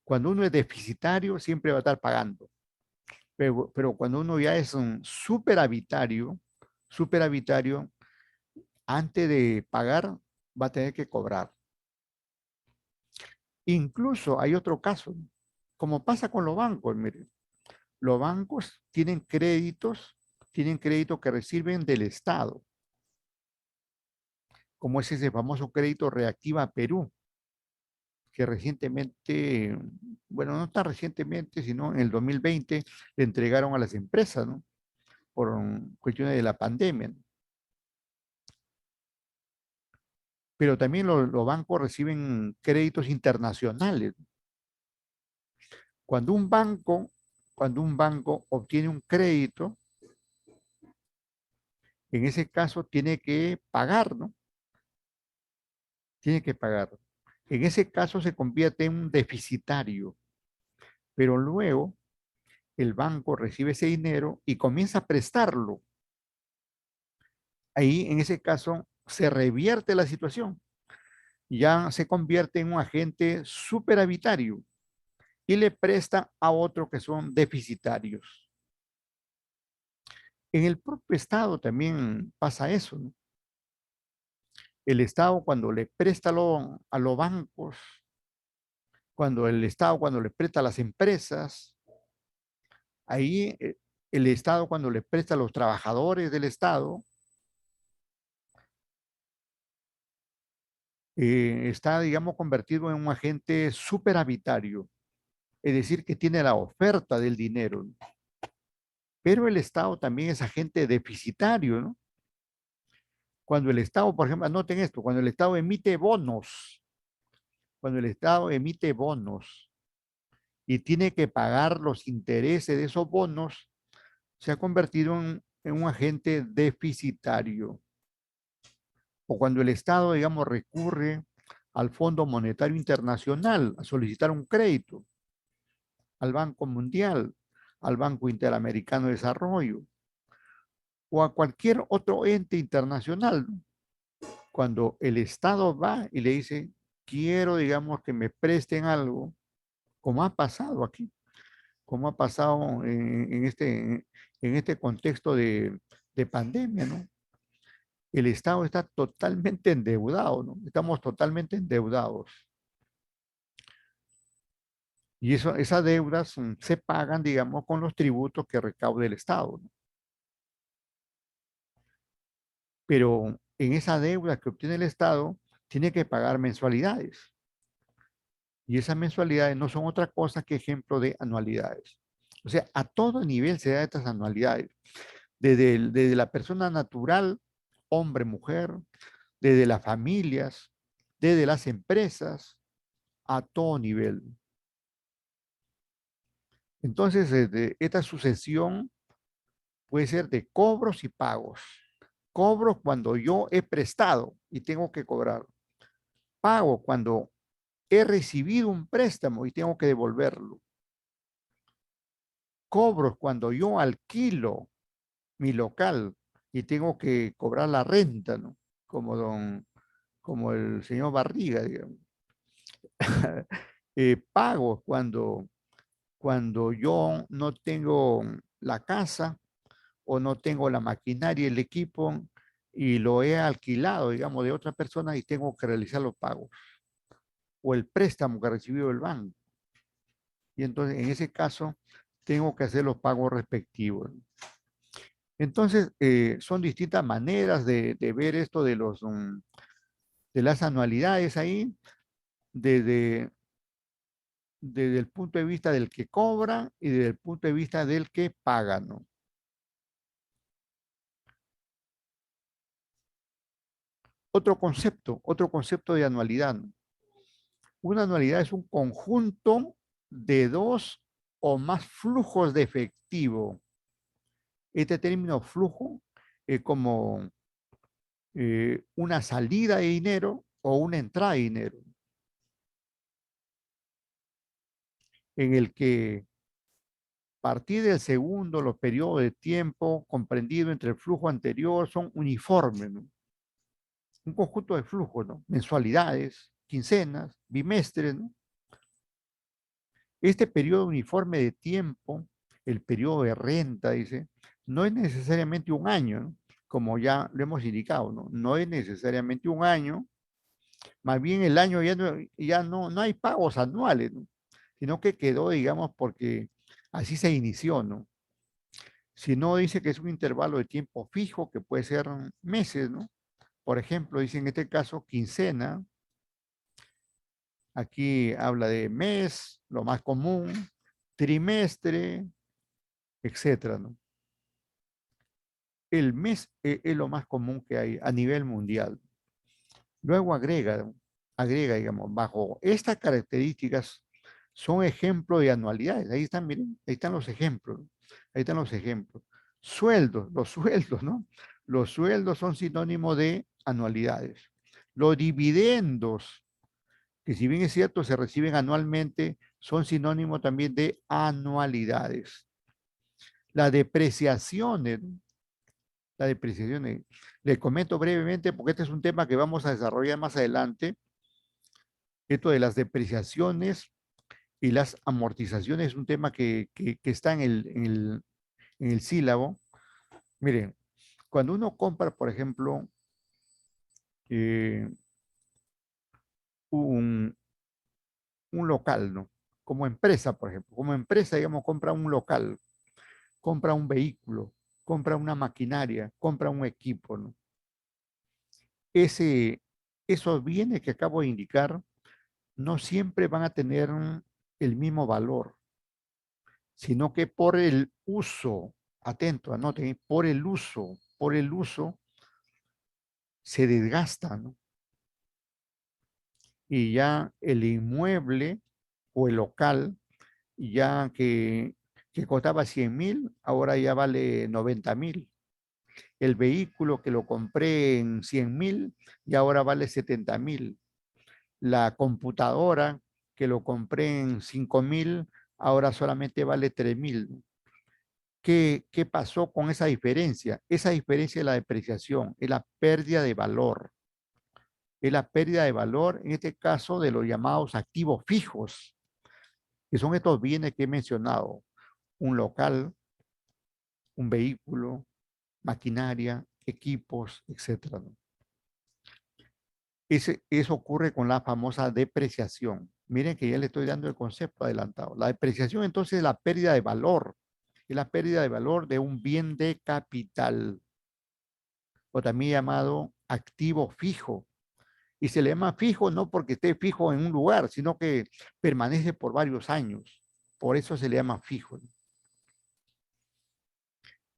cuando uno es deficitario siempre va a estar pagando, pero cuando uno ya es un superavitario, antes de pagar va a tener que cobrar. Incluso hay otro caso, como pasa con los bancos, miren, los bancos tienen créditos que reciben del Estado, como es ese famoso crédito Reactiva Perú, que recientemente, bueno, no tan recientemente, sino en el 2020 le entregaron a las empresas, ¿no? Por cuestiones de la pandemia, ¿no? Pero también los bancos reciben créditos internacionales. Cuando un banco, cuando un banco obtiene un crédito, en ese caso tiene que pagar, ¿no? Tiene que pagar. En ese caso se convierte en un deficitario, pero luego el banco recibe ese dinero y comienza a prestarlo. Ahí, en ese caso, se revierte la situación. Ya se convierte en un agente superavitario y le presta a otros que son deficitarios. En el propio Estado también pasa eso, ¿no? El Estado cuando le presta a los bancos, cuando el Estado cuando le presta a las empresas, ahí el Estado cuando le presta a los trabajadores del Estado, está, digamos, convertido en un agente superavitario, es decir, que tiene la oferta del dinero, ¿no? Pero el Estado también es agente deficitario, ¿no? Cuando el Estado, por ejemplo, anoten esto, cuando el Estado emite bonos, cuando el Estado emite bonos y tiene que pagar los intereses de esos bonos, se ha convertido en un agente deficitario. O cuando el Estado, digamos, recurre al Fondo Monetario Internacional a solicitar un crédito, al Banco Mundial, al Banco Interamericano de Desarrollo o a cualquier otro ente internacional, ¿no? Cuando el Estado va y le dice, quiero, digamos, que me presten algo, como ha pasado aquí, como ha pasado en este contexto de pandemia, ¿no? El Estado está totalmente endeudado, ¿no? Estamos totalmente endeudados. Y esas deudas se pagan, digamos, con los tributos que recaude el Estado, ¿no? Pero en esa deuda que obtiene el Estado, tiene que pagar mensualidades. Y esas mensualidades no son otra cosa que ejemplo de anualidades. O sea, a todo nivel se da estas anualidades. Desde la persona natural, hombre, mujer, desde las familias, desde las empresas, a todo nivel. Entonces, esta sucesión puede ser de cobros y pagos. Cobro cuando yo he prestado y tengo que cobrar. Pago cuando he recibido un préstamo y tengo que devolverlo. Cobros cuando yo alquilo mi local y tengo que cobrar la renta, ¿no? Como el señor Barriga, digamos. Pago cuando yo no tengo la casa o no tengo la maquinaria, el equipo y lo he alquilado, digamos, de otra persona y tengo que realizar los pagos o el préstamo que ha recibido el banco. Y entonces, en ese caso, tengo que hacer los pagos respectivos. Entonces, son distintas maneras de ver esto de las anualidades ahí, desde, desde el punto de vista del que cobra y desde el punto de vista del que paga, ¿no? Otro concepto de anualidad, ¿no? Una anualidad es un conjunto de dos o más flujos de efectivo. Este término flujo es como una salida de dinero o una entrada de dinero, en el que a partir del segundo, los periodos de tiempo comprendido entre el flujo anterior son uniformes, ¿no? Un conjunto de flujos, ¿no? Mensualidades, quincenas, bimestres, ¿no? Este periodo uniforme de tiempo, el periodo de renta, dice, no es necesariamente un año, ¿no? Como ya lo hemos indicado, ¿no? No es necesariamente un año, más bien el año no hay pagos anuales, ¿no? Sino que quedó, digamos, porque así se inició, ¿no? Si no, dice que es un intervalo de tiempo fijo, que puede ser meses, ¿no? Por ejemplo, dice en este caso quincena, aquí habla de mes, lo más común, trimestre, etcétera, ¿no? El mes es lo más común que hay a nivel mundial. Luego agrega, digamos, bajo estas características son ejemplos de anualidades. Ahí están, miren, ahí están los ejemplos, ¿no? Ahí están los ejemplos. Sueldos, los sueldos, ¿no? Los sueldos son sinónimo de anualidades. Los dividendos, que si bien es cierto se reciben anualmente, son sinónimo también de anualidades. Las depreciaciones, ¿no? La depreciación, le comento brevemente porque este es un tema que vamos a desarrollar más adelante. Esto de las depreciaciones y las amortizaciones es un tema que está en el sílabo. Miren, cuando uno compra, por ejemplo, eh, un, un local, ¿no? Como empresa, por ejemplo, como empresa, digamos, compra un local, compra un vehículo, compra una maquinaria, compra un equipo, ¿no? Ese, esos bienes que acabo de indicar no siempre van a tener el mismo valor, sino que por el uso, atento, anoten, por el uso se desgasta, ¿no? Y ya el inmueble o el local, ya que costaba 100,000, ahora ya vale 90,000. El vehículo que lo compré en 100,000 y ahora vale 70,000. La computadora que lo compré en 5,000, ahora solamente vale 3,000. ¿Qué pasó con esa diferencia? Esa diferencia es la depreciación, es la pérdida de valor. Es la pérdida de valor, en este caso, de los llamados activos fijos, que son estos bienes que he mencionado. Un local, un vehículo, maquinaria, equipos, etcétera, ¿no? Eso ocurre con la famosa depreciación. Miren que ya le estoy dando el concepto adelantado. La depreciación entonces es la pérdida de valor, es la pérdida de valor de un bien de capital, o también llamado activo fijo. Y se le llama fijo no porque esté fijo en un lugar, sino que permanece por varios años. Por eso se le llama fijo.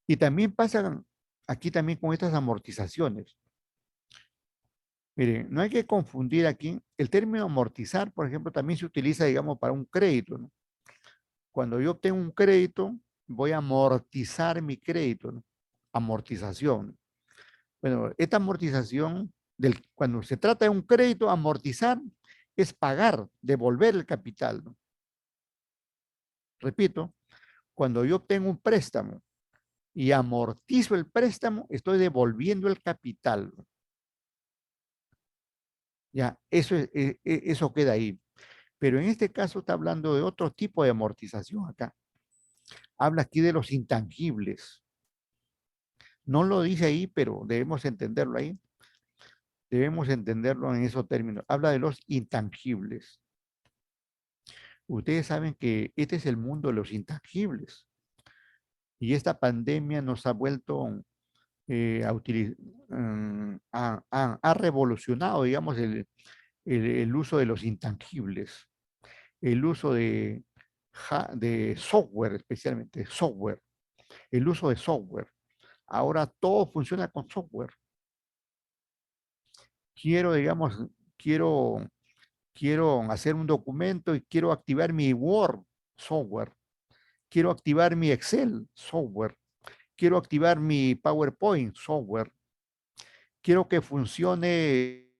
Y también pasa aquí también con estas amortizaciones. Miren, no hay que confundir aquí. El término amortizar, por ejemplo, también se utiliza, digamos, para un crédito, ¿no? Cuando yo obtengo un crédito, voy a amortizar mi crédito, ¿no? Amortización. Bueno, esta amortización, cuando se trata de un crédito, amortizar es pagar, devolver el capital, ¿no? Repito, cuando yo obtengo un préstamo, y amortizo el préstamo, estoy devolviendo el capital. Ya, eso queda ahí. Pero en este caso está hablando de otro tipo de amortización acá. Habla aquí de los intangibles. No lo dice ahí, pero debemos entenderlo ahí. Debemos entenderlo en esos términos. Habla de los intangibles. Ustedes saben que este es el mundo de los intangibles. Y esta pandemia nos ha vuelto ha revolucionado, digamos, el uso de los intangibles, el uso de software, especialmente software, el uso de software. Ahora todo funciona con software. Quiero, digamos, quiero, quiero hacer un documento y quiero activar mi Word, software. Quiero activar mi Excel, software. Quiero activar mi PowerPoint, software. Quiero que funcione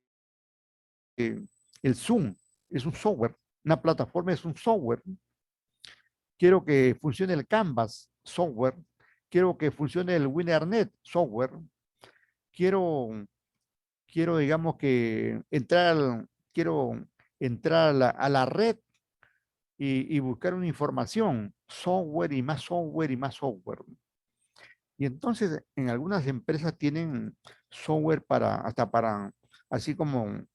el Zoom, es un software. Una plataforma es un software. Quiero que funcione el Canvas, software. Quiero que funcione el WinRNet, software. Quiero, digamos, quiero entrar a la red y buscar una información, software y más software y más software. Y entonces en algunas empresas tienen software hasta para, así como en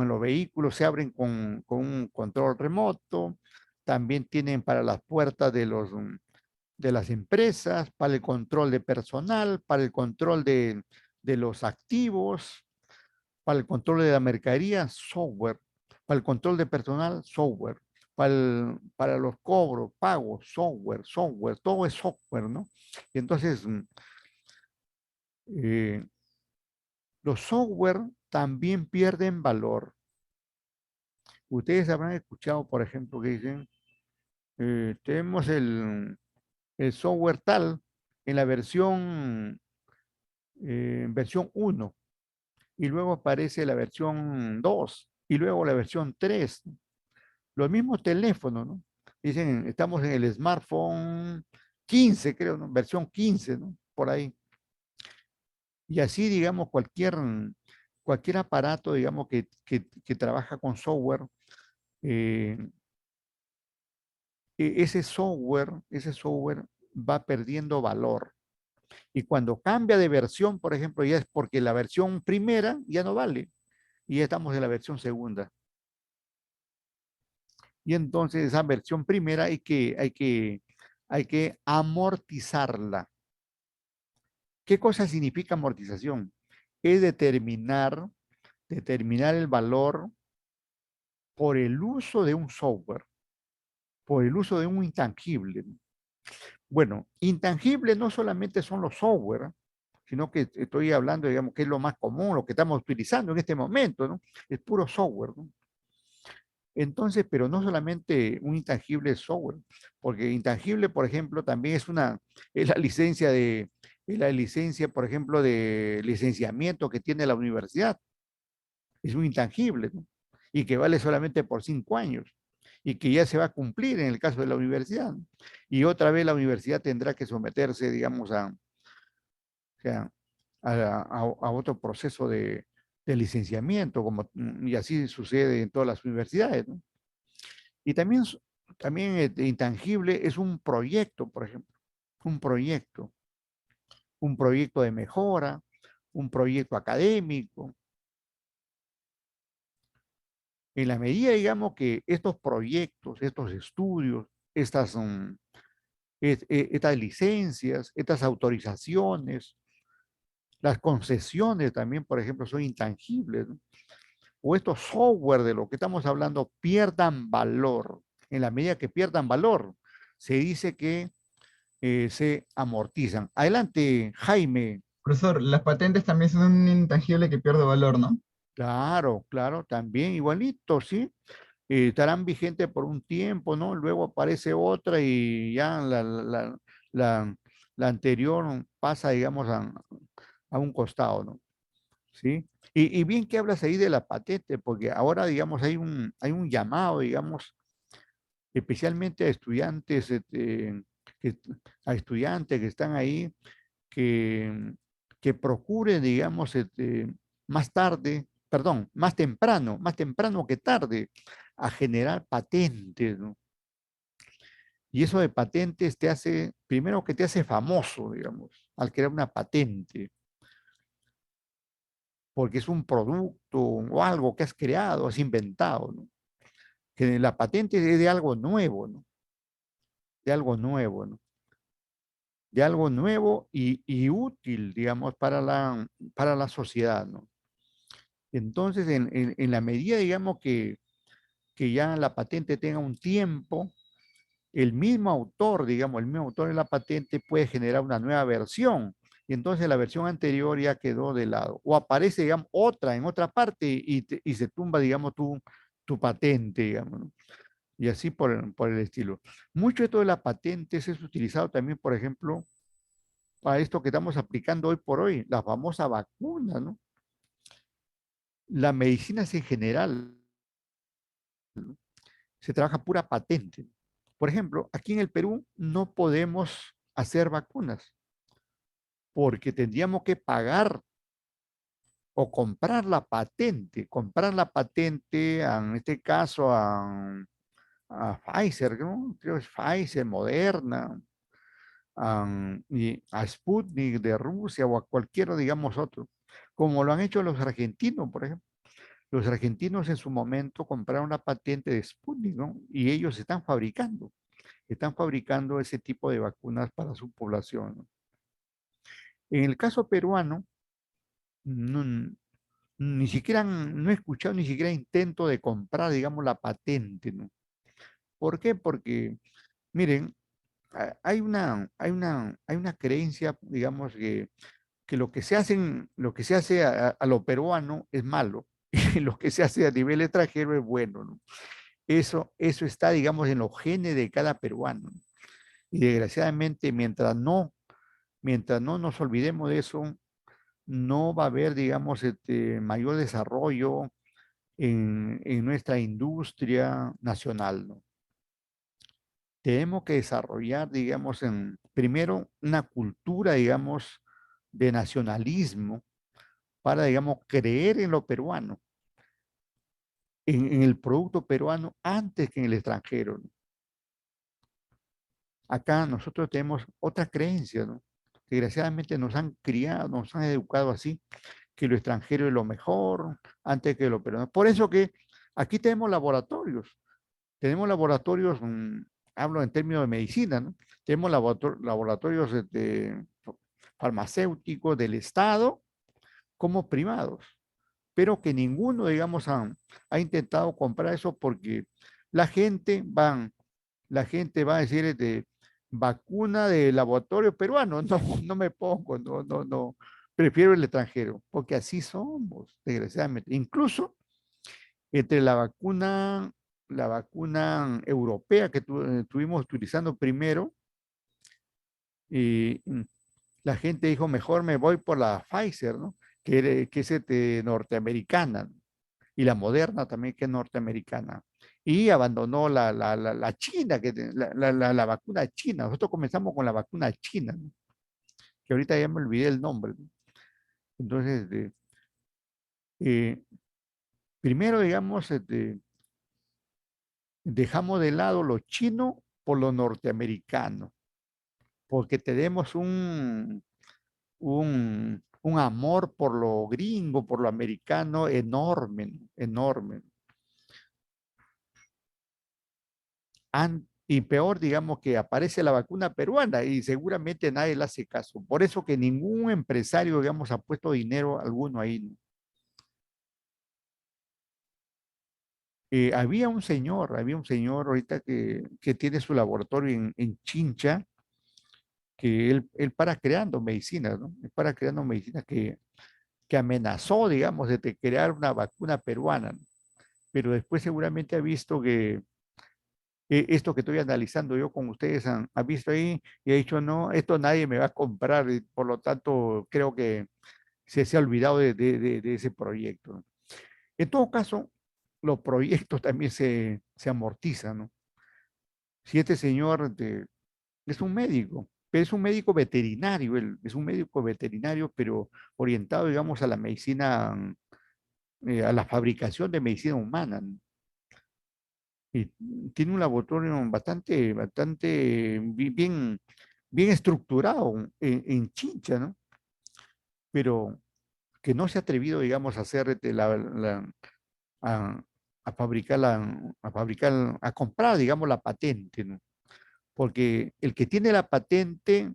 los vehículos se abren con un control remoto, también tienen para las puertas de las empresas, para el control de personal, para el control de los activos, para el control de la mercadería, software, para el control de personal, software, para los cobros, pagos, software, todo es software, ¿no? Y entonces, eh, los software también pierden valor. Ustedes habrán escuchado, por ejemplo, que dicen, tenemos el software tal en la versión 1 y luego aparece la versión 2 y luego la versión 3. Los mismos teléfonos, ¿no? Dicen, estamos en el smartphone 15, creo, ¿no? Versión 15, ¿no? Por ahí. Y así, digamos, cualquier aparato, digamos, que trabaja con software, eh, ese software va perdiendo valor. Y cuando cambia de versión, por ejemplo, ya es porque la versión primera ya no vale y ya estamos en la versión segunda. Y entonces esa versión primera hay que amortizarla. ¿Qué cosa significa amortización? Es determinar el valor por el uso de un software, por el uso de un intangible. Bueno, intangible no solamente son los software, sino que estoy hablando, digamos, que es lo más común, lo que estamos utilizando en este momento, ¿no? Es puro software, ¿no? Entonces, pero no solamente un intangible software, porque intangible, por ejemplo, también es la licencia, por ejemplo, de licenciamiento que tiene la universidad. Es un intangible, ¿no? Y que vale solamente por 5 años y que ya se va a cumplir en el caso de la universidad, ¿no? Y otra vez la universidad tendrá que someterse, digamos, o sea, a otro proceso de licenciamiento, y así sucede en todas las universidades, ¿no? Y también intangible es un proyecto, por ejemplo, un proyecto, un proyecto de mejora, un proyecto académico. En la medida, digamos, que estos proyectos, estos estudios, estas licencias, estas autorizaciones, las concesiones también, por ejemplo, son intangibles, ¿no? O estos software de lo que estamos hablando pierdan valor. En la medida que pierdan valor, se dice que se amortizan. Adelante, Jaime. Profesor, las patentes también son un intangible que pierde valor, ¿no? Claro, claro, también igualito, ¿sí? Estarán vigentes por un tiempo, ¿no? Luego aparece otra y ya la, la anterior pasa, digamos, a un costado, ¿no? ¿Sí? Y bien que hablas ahí de la patente, porque ahora, digamos, hay un llamado, digamos, especialmente a estudiantes que, a estudiantes que están ahí, que, que procuren, digamos, más tarde, perdón, más temprano que tarde, a generar patentes, ¿no? Y eso de patentes te hace, primero que te hace famoso, digamos, al crear una patente, porque es un producto o algo que has creado, has inventado, ¿no? Que la patente es de algo nuevo, ¿no? De algo nuevo, ¿no? De algo nuevo y útil, digamos, para la sociedad, ¿no? Entonces, en la medida, digamos, que ya la patente tenga un tiempo, el mismo autor, digamos, el mismo autor de la patente puede generar una nueva versión. Y entonces la versión anterior ya quedó de lado. O aparece, digamos, otra en otra parte y se tumba, digamos, tu patente, digamos, ¿no? Y así por el estilo. Mucho de todo de las patentes es utilizado también, por ejemplo, para esto que estamos aplicando hoy por hoy, la famosa vacuna, ¿no? La medicina en general, ¿no? Se trabaja pura patente. Por ejemplo, aquí en el Perú no podemos hacer vacunas porque tendríamos que pagar o comprar la patente, en este caso a Pfizer, ¿no? Creo que es Pfizer, Moderna, y a Sputnik de Rusia o a cualquiera, digamos, otro, como lo han hecho los argentinos, por ejemplo. Los argentinos en su momento compraron la patente de Sputnik, ¿no? Y ellos están fabricando ese tipo de vacunas para su población, ¿no? En el caso peruano, no, ni siquiera, no he escuchado ni siquiera intento de comprar, digamos, la patente, ¿no? ¿Por qué? Porque, miren, hay una creencia, digamos, que lo que se hace a lo peruano es malo, y lo que se hace a nivel extranjero es bueno, ¿no? Eso está, digamos, en los genes de cada peruano, ¿no? Y desgraciadamente, mientras no nos olvidemos de eso, no va a haber, digamos, mayor desarrollo en nuestra industria nacional, ¿no? Tenemos que desarrollar, digamos, primero una cultura, digamos, de nacionalismo para, digamos, creer en lo peruano, en el producto peruano antes que en el extranjero, ¿no? Acá nosotros tenemos otras creencias, ¿no? Desgraciadamente nos han criado, nos han educado así, que lo extranjero es lo mejor antes que lo peruano. Por eso que aquí tenemos laboratorios, hablo en términos de medicina, ¿no? Tenemos laboratorios farmacéuticos del Estado como privados, pero que ninguno, digamos, ha intentado comprar eso porque la gente va, la gente va a decir vacuna de laboratorio peruano, no, no me pongo, no, no, no, prefiero el extranjero, porque así somos, desgraciadamente. Incluso entre la vacuna europea que estuvimos utilizando primero, y la gente dijo, mejor me voy por la Pfizer, ¿no? Que es norteamericana, ¿no? Y la Moderna también, que es norteamericana. Y abandonó la China, la vacuna china. Nosotros comenzamos con la vacuna china, ¿no? Que ahorita ya me olvidé el nombre, ¿no? Entonces, eh, primero, digamos, dejamos de lado lo chino por lo norteamericano, porque tenemos un amor por lo gringo, por lo americano enorme, enorme. Y peor, digamos, que aparece la vacuna peruana y seguramente nadie le hace caso. Por eso que ningún empresario, digamos, ha puesto dinero alguno ahí, ¿no? Había un señor ahorita que tiene su laboratorio en Chincha, que él para creando medicinas, ¿no? Él para creando medicinas que amenazó, digamos, de crear una vacuna peruana, ¿no? Pero después seguramente ha visto que esto que estoy analizando yo con ustedes ha visto ahí y ha dicho, no, esto nadie me va a comprar, y por lo tanto creo que se ha olvidado de ese proyecto, ¿no? En todo caso, los proyectos también se amortizan, ¿no? Si este señor es un médico, pero es un médico veterinario, él es un médico veterinario, pero orientado, digamos, a la medicina, a la fabricación de medicina humana, ¿no? Y tiene un laboratorio bastante bien estructurado en Chincha, ¿no? Pero que no se ha atrevido, digamos, a hacer a, a comprar, digamos, la patente, ¿no? Porque el que tiene la patente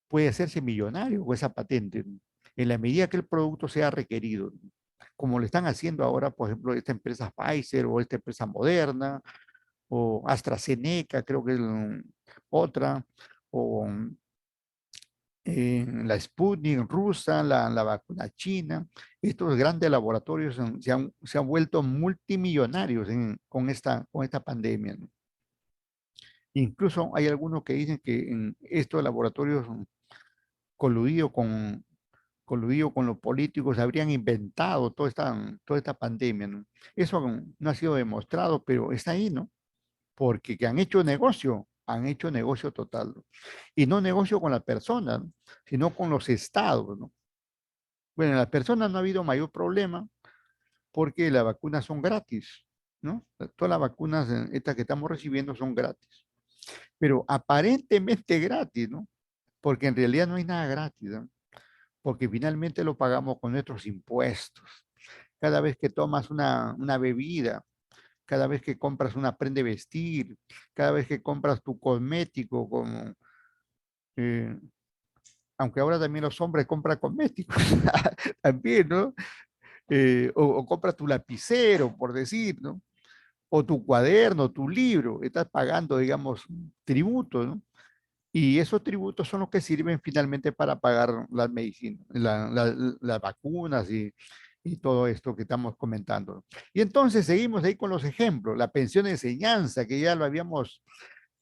puede hacerse millonario con esa patente, ¿no? En la medida que el producto sea requerido, ¿no? Como lo están haciendo ahora, por ejemplo, esta empresa Pfizer o esta empresa Moderna o AstraZeneca, creo que es otra, o la Sputnik rusa, la vacuna china. Estos grandes laboratorios se han vuelto multimillonarios con esta pandemia, ¿no? Incluso hay algunos que dicen que en estos laboratorios coludido con, coludido con los políticos habrían inventado toda esta pandemia, ¿no? Eso no ha sido demostrado, pero está ahí, ¿no? Porque que han hecho negocio total, ¿no? Y no negocio con las personas, ¿no? Sino con los estados, ¿no? Bueno, en las personas no ha habido mayor problema porque las vacunas son gratis, ¿no? Todas las vacunas estas que estamos recibiendo son gratis, pero aparentemente gratis, ¿no? Porque en realidad no hay nada gratis, ¿no? Porque finalmente lo pagamos con nuestros impuestos. Cada vez que tomas una bebida, cada vez que compras una prenda de vestir, cada vez que compras tu cosmético, como, eh, aunque ahora también los hombres compran cosméticos, también, ¿no? O compras tu lapicero, por decir, ¿no? O tu cuaderno, tu libro, estás pagando, digamos, tributo, ¿no? Y esos tributos son los que sirven finalmente para pagar las medicinas, las vacunas y todo esto que estamos comentando. Y entonces seguimos ahí con los ejemplos. La pensión de enseñanza, que ya lo habíamos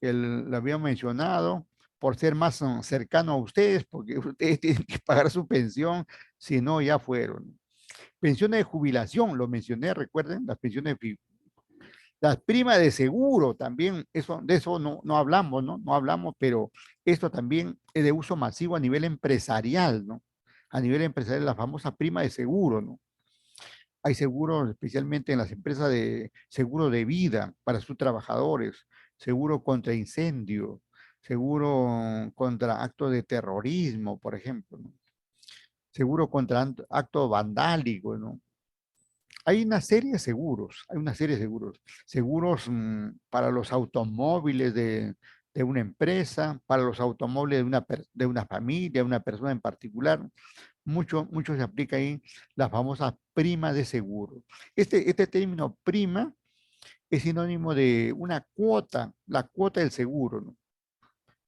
mencionado, por ser más cercano a ustedes, porque ustedes tienen que pagar su pensión, si no, ya fueron. Pensiones de jubilación, lo mencioné, recuerden, las pensiones las primas de seguro también, de eso no hablamos, ¿no? No hablamos, pero esto también es de uso masivo a nivel empresarial, ¿no? A nivel empresarial, la famosa prima de seguro, ¿no? Hay seguros, especialmente en las empresas de seguro de vida para sus trabajadores, seguro contra incendio, seguro contra actos de terrorismo, por ejemplo, ¿no? Seguro contra actos vandálicos, ¿no? Hay una serie de seguros, hay una serie de seguros. Seguros para los automóviles de una empresa, para los automóviles de una familia, de una persona en particular. Mucho se aplica ahí la famosa prima de seguro. Este término prima es sinónimo de una cuota, la cuota del seguro, ¿no?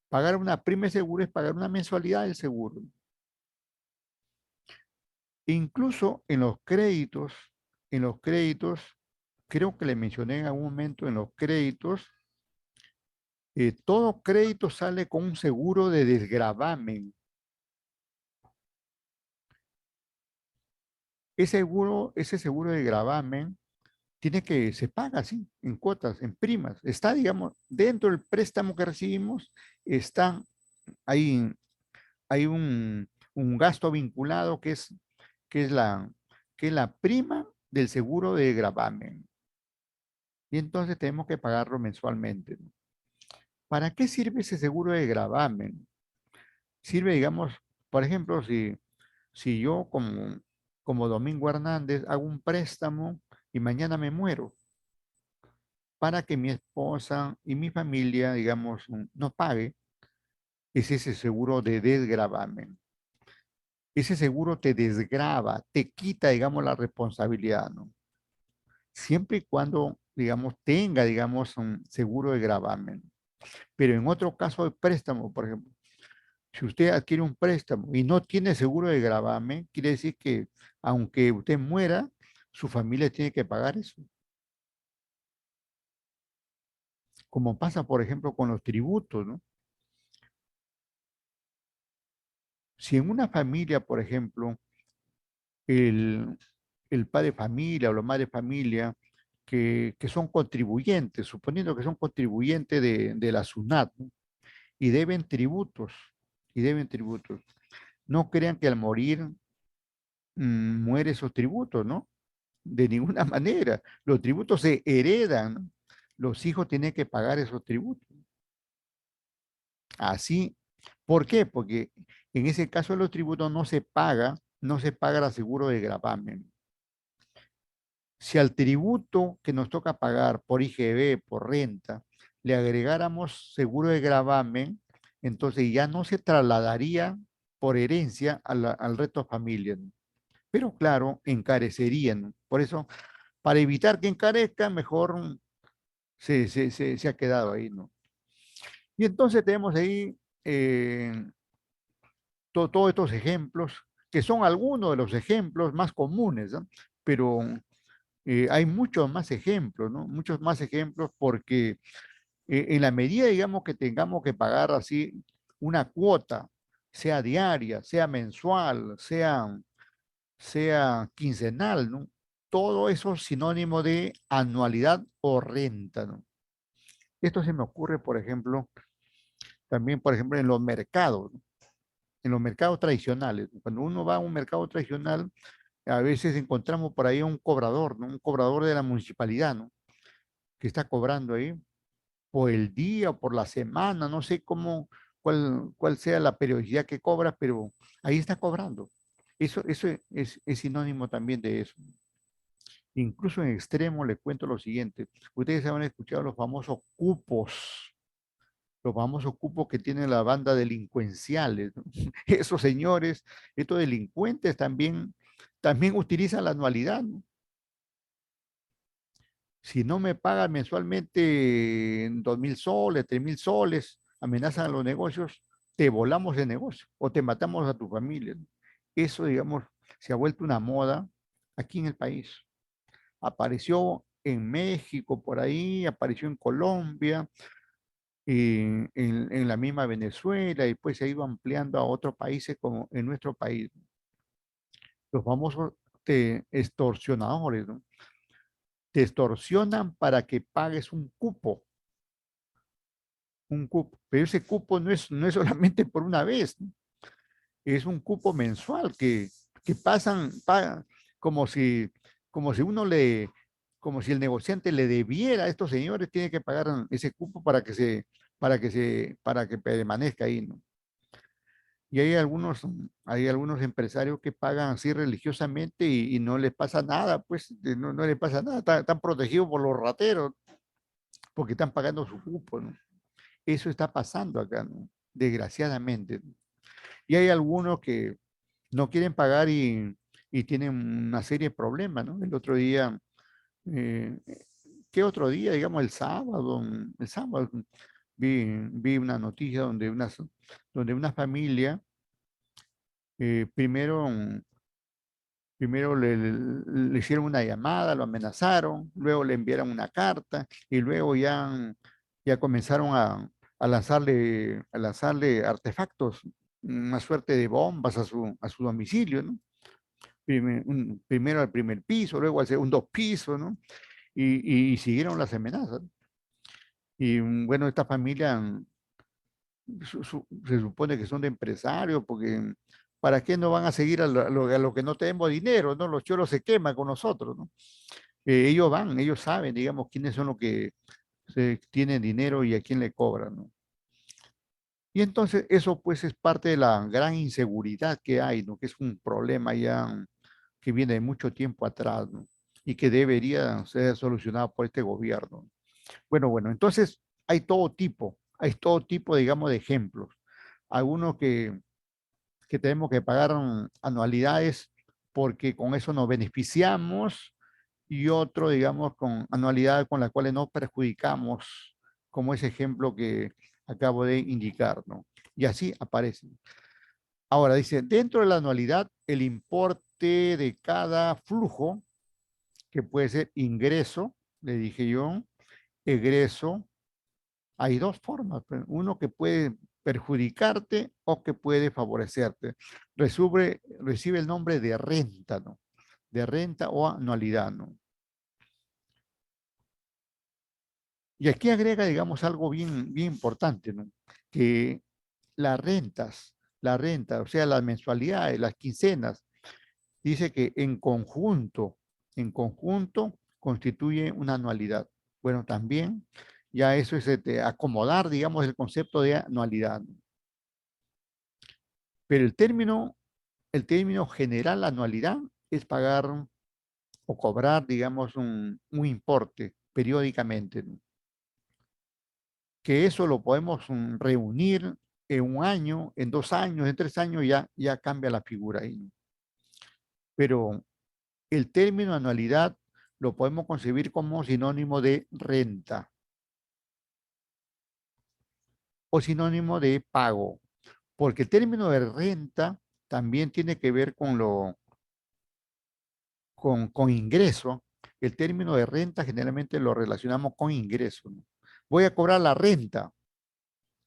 Pagar una prima de seguro es pagar una mensualidad del seguro. Incluso en los créditos, creo que le mencioné en algún momento en los créditos, todo crédito sale con un seguro de desgravamen. Ese seguro de gravamen se paga así, en cuotas, en primas. Está, digamos, dentro del préstamo que recibimos, está, hay, hay un gasto vinculado que es la, que es la prima del seguro de gravamen. Y entonces tenemos que pagarlo mensualmente, ¿no? ¿Para qué sirve ese seguro de gravamen? Sirve, digamos, por ejemplo, si yo como Domingo Hernández hago un préstamo y mañana me muero, para que mi esposa y mi familia, digamos, no pague, es ese seguro de desgravamen. Ese seguro te desgrava, te quita, digamos, la responsabilidad, ¿no? Siempre y cuando, digamos, tenga, digamos, un seguro de gravamen. Pero en otro caso de préstamo, por ejemplo, si usted adquiere un préstamo y no tiene seguro de gravamen, quiere decir que aunque usted muera, su familia tiene que pagar eso. Como pasa, por ejemplo, con los tributos, ¿no? Si en una familia, por ejemplo, el, el padre de familia o la madre de familia que son contribuyentes, suponiendo que son contribuyentes de la SUNAT, ¿no? y deben tributos, y deben tributos. No crean que al morir muere esos tributos, ¿no? De ninguna manera. Los tributos se heredan, ¿no? Los hijos tienen que pagar esos tributos. Así, ¿por qué? Porque en ese caso de los tributos no se paga el seguro de gravamen. Si al tributo que nos toca pagar por IGB, por renta, le agregáramos seguro de gravamen, entonces ya no se trasladaría por herencia al resto de familia, ¿no? Pero claro, encarecerían, ¿no? Por eso, para evitar que encarezca, mejor se ha quedado ahí, ¿no? Y entonces tenemos ahí eh, todos estos ejemplos, que son algunos de los ejemplos más comunes, ¿no? Pero hay muchos más ejemplos, ¿no? Muchos más ejemplos porque en la medida, digamos, que tengamos que pagar así una cuota, sea diaria, sea mensual, sea quincenal, ¿no? Todo eso es sinónimo de anualidad o renta, ¿no? Esto se me ocurre, por ejemplo, también, por ejemplo, en los mercados, ¿no? En los mercados tradicionales. Cuando uno va a un mercado tradicional, a veces encontramos por ahí un cobrador, ¿no? Un cobrador de la municipalidad, ¿no? Que está cobrando ahí por el día o por la semana, no sé cuál sea la periodicidad que cobra, pero ahí está cobrando. Eso es sinónimo también de eso. Incluso en extremo les cuento lo siguiente. Ustedes habrán escuchado los famosos cupos que tiene la banda delincuenciales, ¿no? Esos señores, estos delincuentes también utilizan la anualidad, ¿no? Si no me pagan mensualmente 2.000 soles, 3.000 soles, amenazan a los negocios, te volamos el negocio o te matamos a tu familia, ¿no? Eso, digamos, se ha vuelto una moda aquí en el país. Apareció en México por ahí, apareció en Colombia, en la misma Venezuela, y pues se ha ido ampliando a otros países como en nuestro país. Los famosos extorsionadores, ¿no? Te extorsionan para que pagues un cupo, pero ese cupo no es solamente por una vez, ¿no? Es un cupo mensual que pagan como si, como si uno le, como si el negociante le debiera a estos señores, tiene que pagar ese cupo para que permanezca ahí, ¿no? Y hay algunos empresarios que pagan así religiosamente y no les pasa nada, pues no les pasa nada, están protegidos por los rateros porque están pagando su cupo, ¿no? Eso está pasando acá, ¿no? Desgraciadamente, ¿no? Y hay algunos que no quieren pagar y tienen una serie de problemas, ¿no? El otro día, eh, ¿qué otro día? Digamos el sábado vi una noticia donde una familia primero le hicieron una llamada, lo amenazaron, luego le enviaron una carta y luego ya comenzaron a lanzarle artefactos, una suerte de bombas a su domicilio, ¿no? Primero al primer piso, luego al segundo piso, ¿no? Y siguieron las amenazas. Y bueno, esta familia se supone que son de empresarios, porque ¿para qué no van a seguir a lo que no tenemos dinero, ¿no? Los choros se queman con nosotros, ¿no? Ellos saben, digamos, quiénes son los que tienen dinero y a quién le cobran, ¿no? Y entonces eso pues es parte de la gran inseguridad que hay, ¿no? Que es un problema ya que viene de mucho tiempo atrás, ¿no? Y que debería ser solucionado por este gobierno. Bueno, entonces hay todo tipo, digamos, de ejemplos. Algunos que tenemos que pagar anualidades porque con eso nos beneficiamos y otro, digamos, con anualidades con las cuales nos perjudicamos, como ese ejemplo que acabo de indicar, ¿no? Y así aparecen. Ahora dice, dentro de la anualidad, el importe de cada flujo, que puede ser ingreso, le dije yo, egreso, hay dos formas, pues, uno que puede perjudicarte o que puede favorecerte. Recibe el nombre de renta, ¿no? De renta o anualidad, ¿no? Y aquí agrega, digamos, algo bien, bien importante, ¿no? que la renta, o sea, las mensualidades, las quincenas, dice que en conjunto constituye una anualidad. Bueno, también ya eso es acomodar, digamos, el concepto de anualidad. Pero el término general anualidad es pagar o cobrar, digamos, un importe periódicamente, ¿no? Que eso lo podemos reunir en un año, en 2 años, en 3 años, ya cambia la figura ahí, ¿no? Pero el término anualidad lo podemos concebir como sinónimo de renta o sinónimo de pago, porque el término de renta también tiene que ver con ingreso. El término de renta generalmente lo relacionamos con ingreso, ¿no? Voy a cobrar la renta,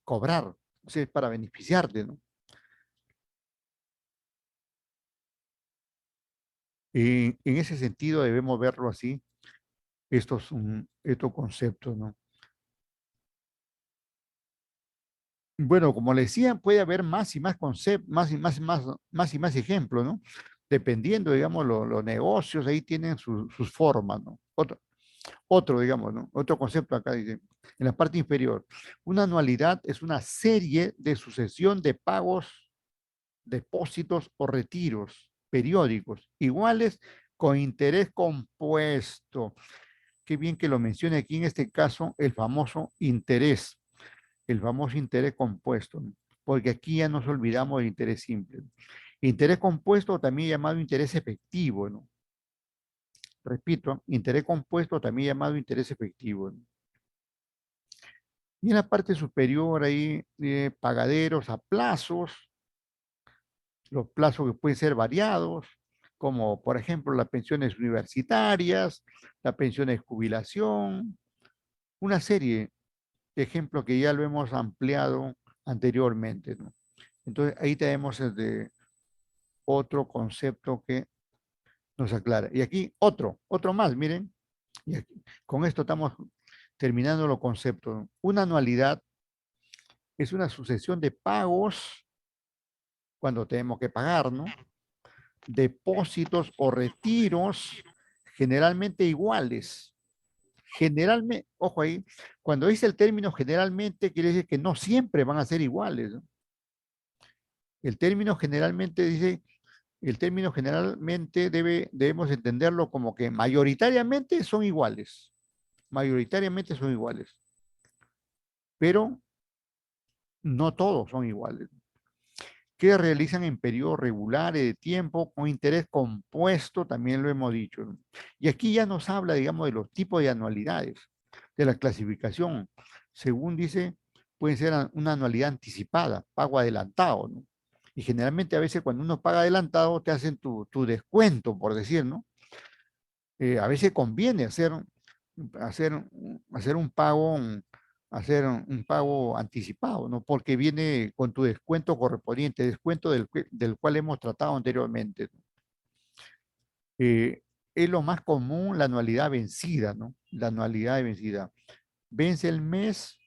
cobrar, o sea, es para beneficiarte, ¿no? Y en ese sentido debemos verlo así, estos conceptos, ¿no? Bueno, como le decía, puede haber más y más conceptos, más y más ejemplos, ¿no? Dependiendo, digamos, los negocios, ahí tienen sus formas, ¿no? Otro, digamos, ¿no? Otro concepto acá dice, en la parte inferior, una anualidad es una serie de sucesión de pagos, depósitos o retiros periódicos iguales con interés compuesto. Qué bien que lo mencione aquí en este caso el famoso interés compuesto, ¿no? Porque aquí ya nos olvidamos del interés simple, ¿no? Interés compuesto también llamado interés efectivo, ¿no? Repito, interés compuesto también llamado interés efectivo, ¿no? Y en la parte superior ahí, pagaderos a plazos, los plazos que pueden ser variados, como por ejemplo las pensiones universitarias, la pensión de jubilación, una serie de ejemplos que ya lo hemos ampliado anteriormente, ¿no? Entonces ahí tenemos otro concepto que nos aclara. Y aquí otro más, miren, y aquí, con esto estamos terminando los conceptos. Una anualidad es una sucesión de pagos cuando tenemos que pagar, ¿no? Depósitos o retiros generalmente iguales. Generalmente, ojo ahí, cuando dice el término generalmente, quiere decir que no siempre van a ser iguales, ¿no? El término generalmente dice, el término generalmente debemos entenderlo como que mayoritariamente son iguales, mayoritariamente son iguales, pero no todos son iguales, que realizan en periodos regulares de tiempo con interés compuesto, también lo hemos dicho, ¿no? Y aquí ya nos habla, digamos, de los tipos de anualidades, de la clasificación. Según dice, puede ser una anualidad anticipada, pago adelantado, ¿no? Y generalmente a veces cuando uno paga adelantado te hacen tu descuento, por decir, ¿no? A veces conviene hacer un pago, un pago anticipado, ¿no? Porque viene con tu descuento correspondiente, descuento del cual hemos tratado anteriormente, ¿no? Es lo más común la anualidad vencida, ¿no? La anualidad de vencida. Vence el mes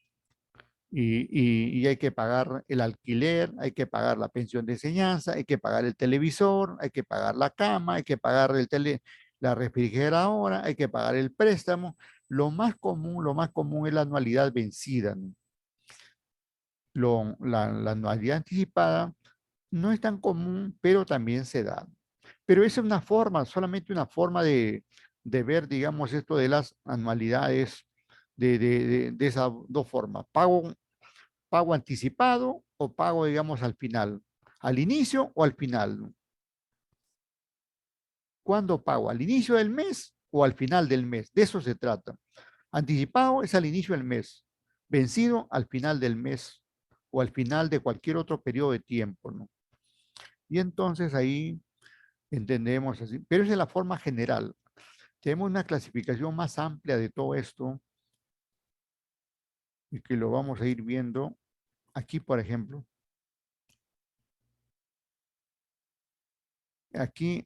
y hay que pagar el alquiler, hay que pagar la pensión de enseñanza, hay que pagar el televisor, hay que pagar la cama, hay que pagar la refrigeradora, hay que pagar el préstamo. Lo más común es la anualidad vencida, ¿no? La anualidad anticipada no es tan común, pero también se da. Pero esa es una forma, solamente una forma de ver, digamos, esto de las anualidades de esas dos formas. Pago anticipado o pago, digamos, al final, al inicio o al final, ¿no? ¿Cuándo pago? ¿Al inicio del mes o al final del mes? De eso se trata. Anticipado es al inicio del mes, vencido al final del mes o al final de cualquier otro periodo de tiempo, ¿no? Y entonces ahí entendemos así, pero esa es la forma general. Tenemos una clasificación más amplia de todo esto y que lo vamos a ir viendo aquí, por ejemplo. Aquí,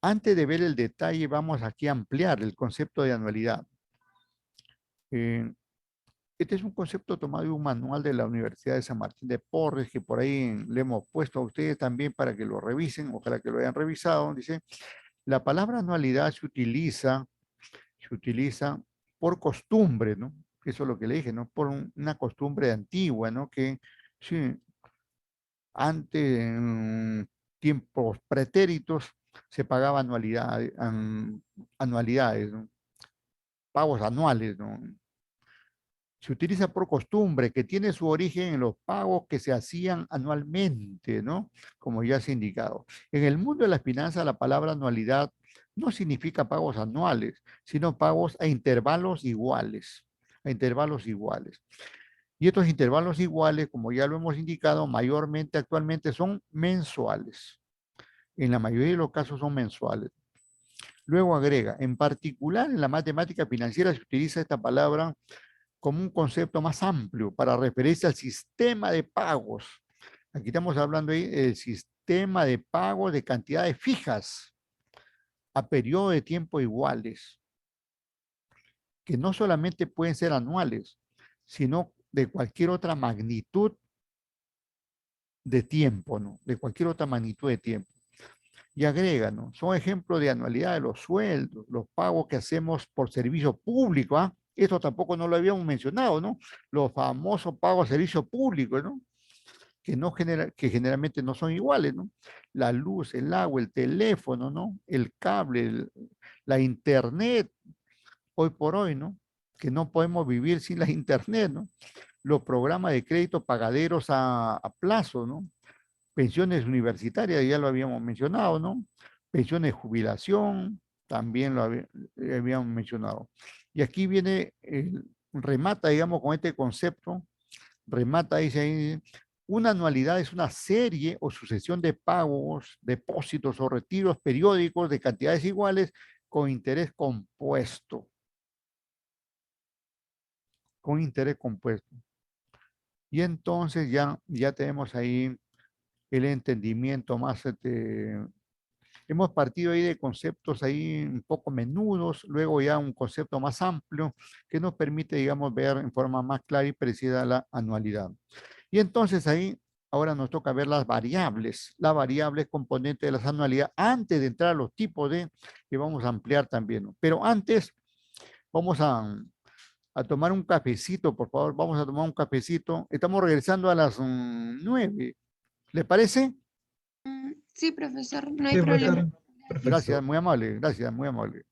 antes de ver el detalle, vamos aquí a ampliar el concepto de anualidad. Eh, Este es un concepto tomado de un manual de la Universidad de San Martín de Porres, que por ahí le hemos puesto a ustedes también para que lo revisen, ojalá que lo hayan revisado. Dice, la palabra anualidad se utiliza por costumbre, ¿no? Eso es lo que le dije, ¿no? Por una costumbre antigua, ¿no? Que sí, antes, en tiempos pretéritos, se pagaba anualidades, ¿no? Pagos anuales, ¿no? Se utiliza por costumbre, que tiene su origen en los pagos que se hacían anualmente, ¿no? Como ya se ha indicado. En el mundo de las finanzas, la palabra anualidad no significa pagos anuales, sino pagos a intervalos iguales, a intervalos iguales. Y estos intervalos iguales, como ya lo hemos indicado, mayormente actualmente son mensuales. En la mayoría de los casos son mensuales. Luego agrega, en particular en la matemática financiera se utiliza esta palabra como un concepto más amplio para referirse al sistema de pagos. Aquí estamos hablando ahí del sistema de pagos de cantidades fijas a periodo de tiempo iguales, que no solamente pueden ser anuales, sino de cualquier otra magnitud de tiempo, ¿no? De cualquier otra magnitud de tiempo. Y agrega, ¿no? Son ejemplos de anualidad de los sueldos, los pagos que hacemos por servicio público, ¿ah? Esto tampoco no lo habíamos mencionado, ¿no? Los famosos pagos de servicio público, ¿no? Que generalmente no son iguales, ¿no? La luz, el agua, el teléfono, ¿no? El cable, la internet, hoy por hoy, ¿no? Que no podemos vivir sin la internet, ¿no? Los programas de crédito pagaderos a plazo, ¿no? Pensiones universitarias, ya lo habíamos mencionado, ¿no? Pensiones de jubilación, también habíamos mencionado. Y aquí viene, remata, digamos, con este concepto, remata, dice ahí, una anualidad es una serie o sucesión de pagos, depósitos o retiros periódicos de cantidades iguales con interés compuesto. Con interés compuesto. Y entonces ya tenemos ahí el entendimiento más, hemos partido ahí de conceptos ahí un poco menudos, luego ya un concepto más amplio que nos permite, digamos, ver en forma más clara y precisa la anualidad. Y entonces ahí, ahora nos toca ver las variables componentes de las anualidades antes de entrar a los tipos de, que vamos a ampliar también, ¿no? Pero antes vamos a tomar un cafecito, por favor, vamos a tomar un cafecito. Estamos regresando a las 9. ¿Le parece? Sí, profesor, no hay Sí, problema. profesor. Gracias, Perfecto. muy amable, gracias, muy amable.